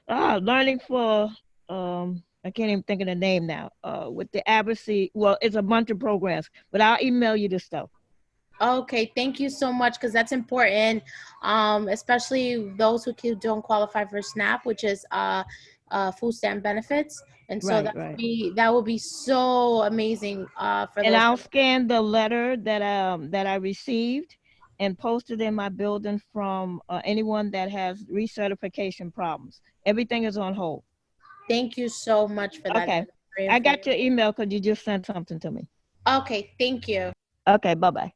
Learning for I can't even think of the name now. With the advocacy, well, it's a bunch of programs, but I'll email you the stuff. Okay, thank you so much, because that's important, especially those who don't qualify for SNAP, which is food stamp benefits. And so that would be so amazing for those. And I'll scan the letter that I received and post it in my building from anyone that has recertification problems. Everything is on hold. Thank you so much for that. Okay, I got your email because you just sent something to me. Okay, thank you. Okay, bye-bye.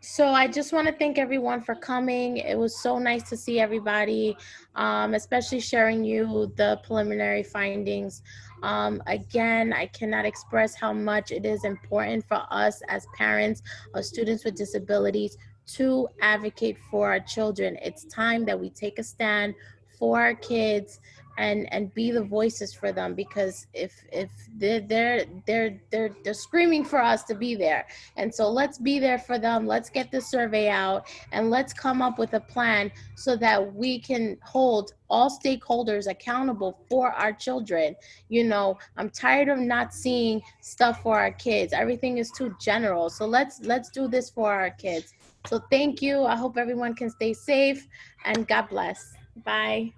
So I just want to thank everyone for coming. It was so nice to see everybody, especially sharing you the preliminary findings. Again, I cannot express how much it is important for us as parents of students with disabilities to advocate for our children. It's time that we take a stand for our kids and be the voices for them, because if they're screaming for us to be there. And so let's be there for them. Let's get the survey out and let's come up with a plan so that we can hold all stakeholders accountable for our children. I'm tired of not seeing stuff for our kids. Everything is too general. So let's do this for our kids. So thank you. I hope everyone can stay safe, and God bless. Bye.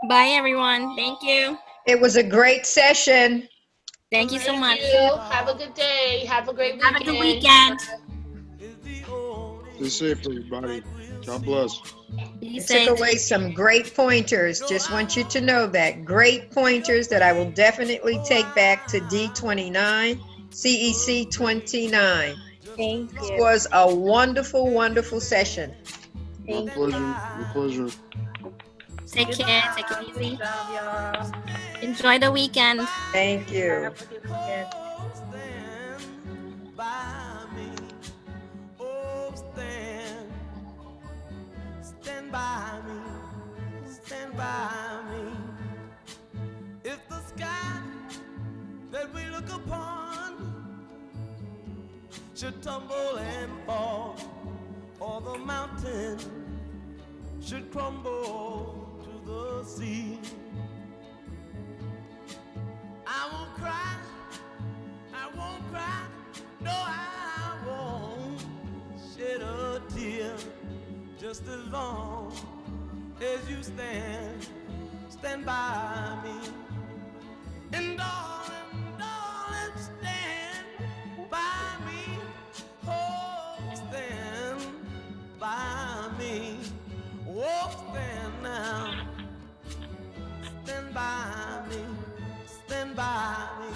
Bye, everyone. Thank you. It was a great session. Thank you so much. Thank you. Have a good day. Have a great weekend. Have a good weekend. Stay safe, everybody. God bless. You took away some great pointers. Just want you to know that. Great pointers that I will definitely take back to D29, CEC 29. Thank This you. was a wonderful, wonderful session. My pleasure. My pleasure. Take care. Take it easy. Enjoy the weekend. Thank you. Stand by me, stand by me. If the sky that we look upon should tumble and fall, or the mountain should crumble to the sea, I won't cry, no, I won't shed a tear. Just as long as you stand by me. And darling, darling, stand by me. Oh, stand by me. Oh, stand now. Stand by me. Stand by me.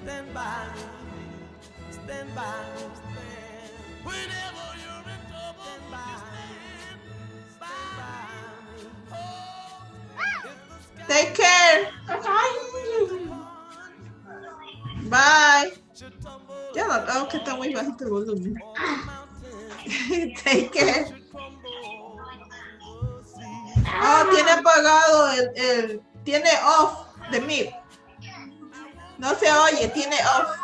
Stand by me, stand by me, stand. Whenever you're in trouble, stand by me. Take care. Bye. Ya lo veo que está muy bajito el volumen. Take care. Oh, tiene apagado tiene off the mic. No se oye, tiene off.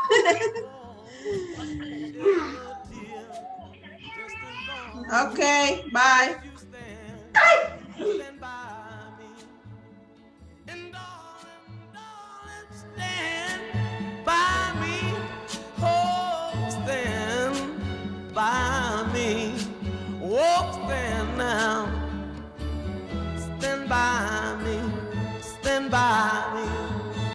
Okay, bye. Stand by me, oh, stand by me, oh, stand now.